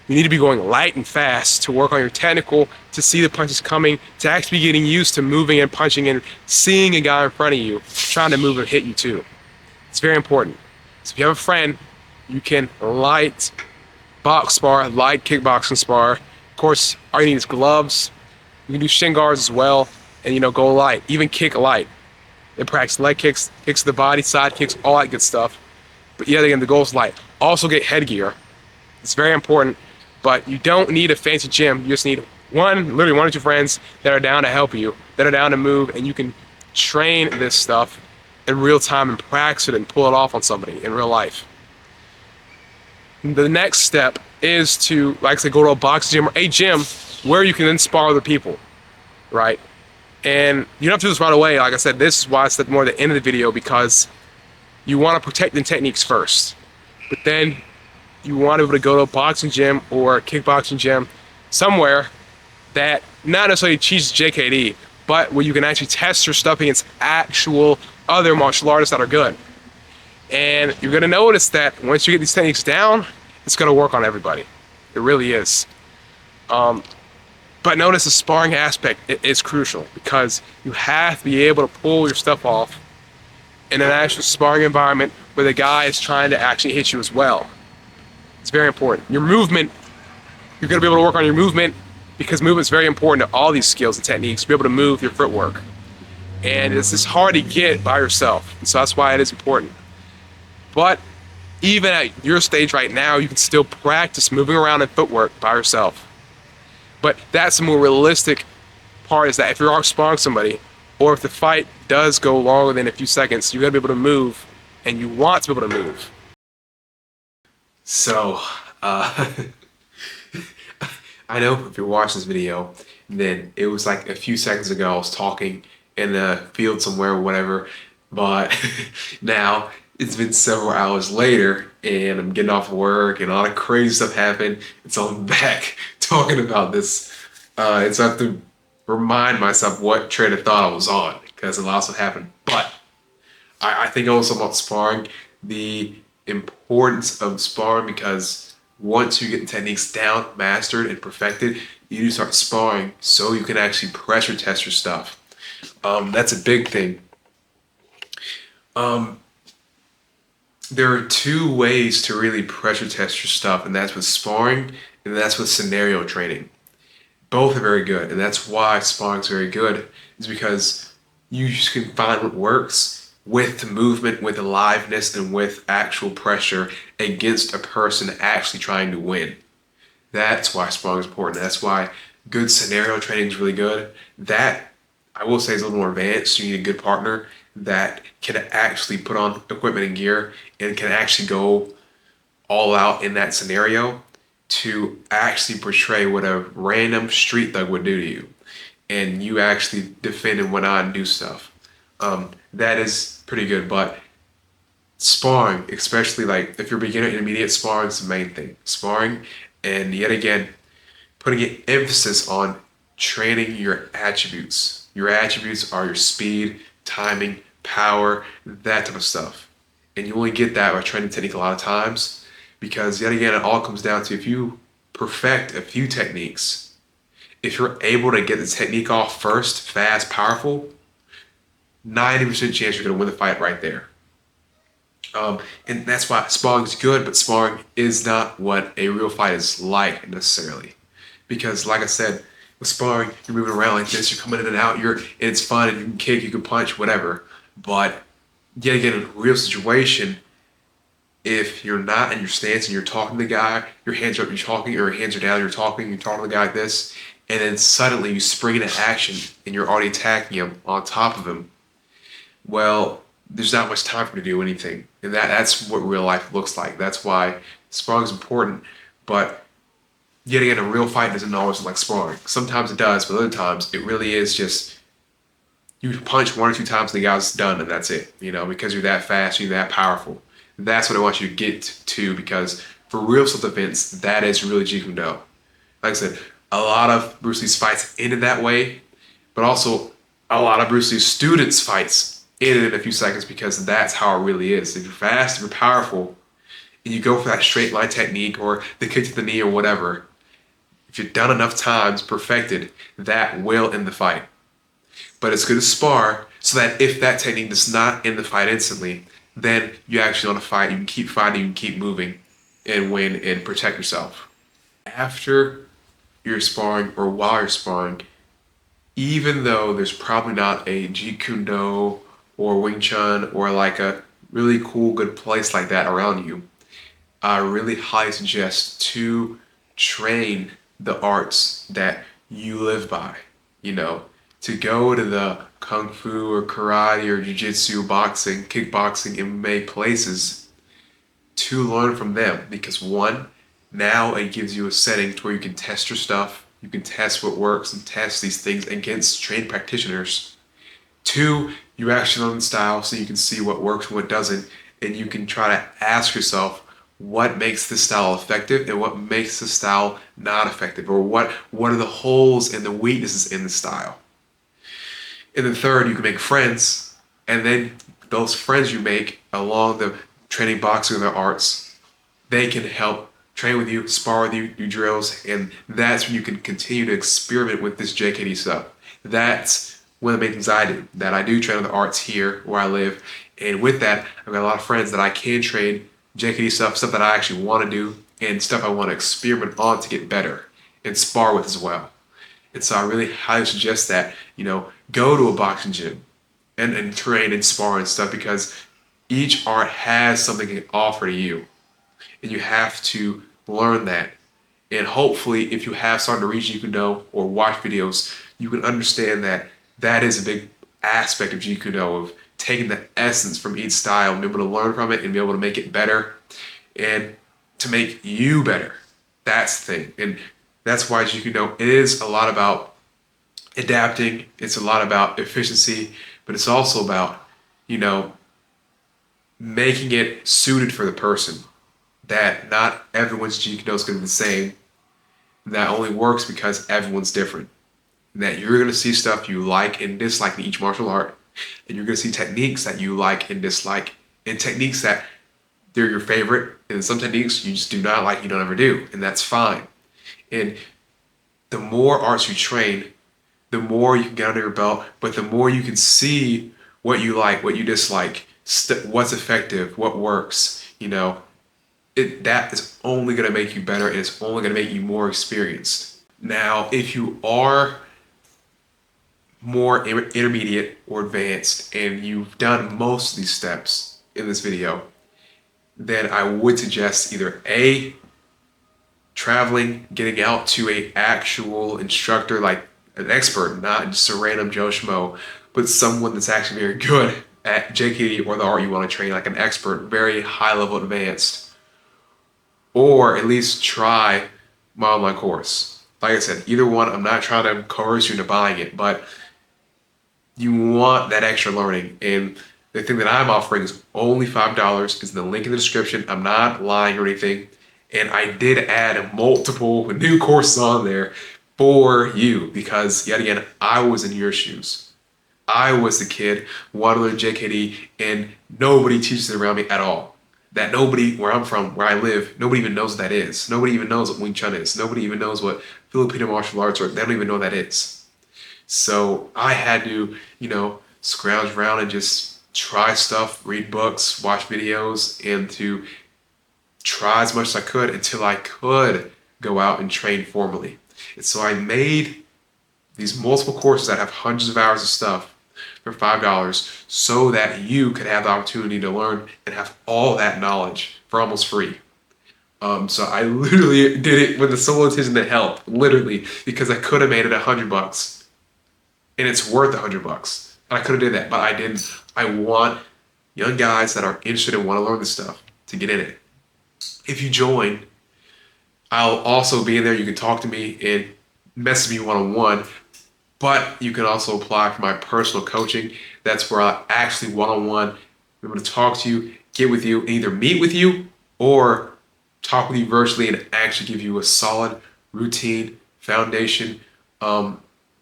You need to be going light and fast to work on your technical, to see the punches coming, to actually be getting used to moving and punching and seeing a guy in front of you trying to move and hit you too. It's very important. So if you have a friend, you can light box spar, light kickboxing spar. Of course, all you need is gloves. You can do shin guards as well, and go light, even kick light. And practice leg kicks, kicks to the body, side kicks, all that good stuff. But yeah, again, the goal is light. Also get headgear. It's very important, but you don't need a fancy gym. You just need literally one or two friends that are down to help you, that are down to move, and you can train this stuff in real time and practice it and pull it off on somebody in real life. The next step is to, like I said, go to a boxing gym or a gym where you can then spar other people, right? And you don't have to do this right away. Like I said, this is why I said more at the end of the video, because you want to protect the techniques first. But then you want to be able to go to a boxing gym or a kickboxing gym somewhere that not necessarily teaches JKD, but where you can actually test your stuff against actual other martial artists that are good. And you're going to notice that once you get these techniques down, it's going to work on everybody. It really is. But notice the sparring aspect is crucial, because you have to be able to pull your stuff off in an actual sparring environment where the guy is trying to actually hit you as well. It's very important. Your movement, you're going to be able to work on your movement, because movement is very important to all these skills and techniques, to be able to move your footwork. And it's just hard to get by yourself. And so that's why it is important. But even at your stage right now, you can still practice moving around in footwork by yourself. But that's the more realistic part, is that if you're sparring somebody, or if the fight does go longer than a few seconds, you gotta be able to move, and you want to be able to move. So, I know if you're watching this video, then it was like a few seconds ago I was talking in a field somewhere or whatever, but now it's been several hours later and I'm getting off work and all the crazy stuff happened, and so I'm back talking about this. And so I have to remind myself what train of thought I was on, because a lot of stuff happened. But I think also about sparring, the importance of sparring, because once you get the techniques down, mastered, and perfected, you do start sparring so you can actually pressure test your stuff. That's a big thing. There are two ways to really pressure test your stuff, and that's with sparring and that's with scenario training. Both are very good, and that's why sparring is very good, is because you just can find what works with the movement, with aliveness, and with actual pressure against a person actually trying to win. That's why sparring is important. That's why good scenario training is really good. That, I will say, is a little more advanced. You need a good partner that can actually put on equipment and gear and can actually go all out in that scenario to actually portray what a random street thug would do to you, and you actually defend and went on and do stuff. That is pretty good. But sparring, especially like if you're beginner, intermediate, sparring is the main thing. Sparring, and yet again, putting an emphasis on training your attributes. Your attributes are your speed, timing, power, that type of stuff. And you only get that by training technique a lot of times, because yet again, it all comes down to, if you perfect a few techniques, if you're able to get the technique off first, fast, powerful, 90% chance you're going to win the fight right there. And that's why sparring is good, but sparring is not what a real fight is like necessarily. Because like I said, with sparring, you're moving around like this, you're coming in and out, it's fun, and you can kick, you can punch, whatever. But yet again, in a real situation, if you're not in your stance and you're talking to the guy, your hands are up, you're talking, or your hands are down, you're talking to the guy like this, and then suddenly you spring into action and you're already attacking him on top of him, well, there's not much time for him to do anything. And that's what real life looks like. That's why sparring is important. But yet again, a real fight doesn't always look like sparring. Sometimes it does, but other times it really is just, you punch one or two times and the guy's done, and that's it. You know, because you're that fast, you're that powerful. That's what I want you to get to, because for real self-defense, that is really Jeet Kune Do. Like I said, a lot of Bruce Lee's fights ended that way, but also a lot of Bruce Lee's students' fights ended in a few seconds, because that's how it really is. If you're fast, if you're powerful, and you go for that straight line technique or the kick to the knee or whatever, if you're done enough times, perfected, that will end the fight. But it's good to spar so that if that technique does not end the fight instantly, then you actually want to fight. You can keep fighting, you can keep moving and win and protect yourself. After you're sparring or while you're sparring, even though there's probably not a Jeet Kune Do or Wing Chun or like a really cool, good place like that around you, I really highly suggest to train the arts that you live by. You know, to go to the kung fu or karate or jiu-jitsu, boxing, kickboxing, MMA places to learn from them. Because one, now it gives you a setting to where you can test your stuff, you can test what works and test these things against trained practitioners. Two, you actually learn the style so you can see what works and what doesn't, and you can try to ask yourself what makes this style effective and what makes the style not effective, or what are the holes and the weaknesses in the style. And then third, you can make friends, and then those friends you make along the training boxing or the arts, they can help train with you, spar with you, do drills, and that's when you can continue to experiment with this JKD stuff. That's one of the main things I do, that I do train on the arts here where I live. And with that, I've got a lot of friends that I can train JKD stuff that I actually want to do, and stuff I want to experiment on to get better and spar with as well. And so I really highly suggest that, go to a boxing gym and train and spar and stuff, because each art has something to offer to you. And you have to learn that. And hopefully, if you have started to read Jeet Kune Do or watch videos, you can understand that that is a big aspect of Jeet Kune Do, of taking the essence from each style and be able to learn from it and be able to make it better and to make you better. That's the thing. And that's why Jeet Kune Do is a lot about adapting. It's a lot about efficiency, but it's also about, making it suited for the person. That not everyone's Jeet Kune Do is going to be the same. That only works because everyone's different. And that you're going to see stuff you like and dislike in each martial art. And you're going to see techniques that you like and dislike. And techniques that they're your favorite. And some techniques you just do not like, you don't ever do. And that's fine. And the more arts you train, the more you can get under your belt, but the more you can see what you like, what you dislike, what's effective, what works, that is only going to make you better, and it's only going to make you more experienced. Now, if you are more intermediate or advanced and you've done most of these steps in this video, then I would suggest either A, traveling, getting out to a actual instructor, like an expert, not just a random Joe Schmo, but someone that's actually very good at JKD or the art you want to train, like an expert, very high level advanced. Or at least try my online course. Like I said, either one, I'm not trying to coerce you into buying it, but you want that extra learning. And the thing that I'm offering is only $5. It's in the link in the description. I'm not lying or anything. And I did add multiple new courses on there for you, because yet again, I was in your shoes. I was the kid wanting to learn JKD, and nobody teaches it around me at all. That nobody, where I'm from, where I live, nobody even knows what that is. Nobody even knows what Wing Chun is. Nobody even knows what Filipino martial arts are. They don't even know what that is. So I had to, scrounge around and just try stuff, read books, watch videos, and to try as much as I could until I could go out and train formally. And so I made these multiple courses that have hundreds of hours of stuff for $5, so that you could have the opportunity to learn and have all that knowledge for almost free. So I literally did it with the sole intention to help, literally, because I could have made it $100, and it's worth $100. And I could have did that, but I didn't. I want young guys that are interested and want to learn this stuff to get in it. If you join, I'll also be in there. You can talk to me and message me one-on-one. But you can also apply for my personal coaching. That's where I'll actually one-on-one be able to talk to you, get with you, and either meet with you or talk with you virtually and actually give you a solid routine, foundation,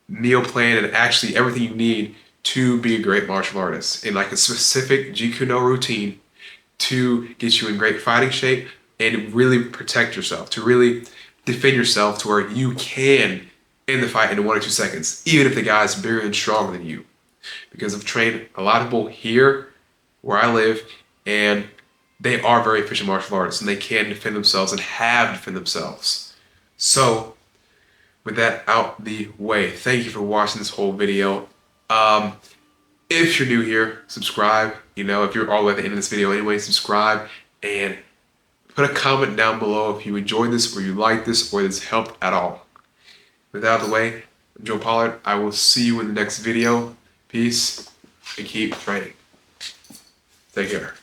meal plan, and actually everything you need to be a great martial artist. And like a specific Jeet Kune Do routine to get you in great fighting shape and really protect yourself, to really defend yourself to where you can in the fight in 1 or 2 seconds, even if the guy's bigger and stronger than you. Because I've trained a lot of people here where I live, and they are very efficient martial artists, and they can defend themselves and have defended themselves. So, with that out the way, thank you for watching this whole video. If you're new here, subscribe. If you're all the way at the end of this video anyway, subscribe and Put a comment down below if you enjoyed this or you like this or this helped at all. With that out of the way, I'm Joe Pollard. I will see you in the next video. Peace and keep training. Take care.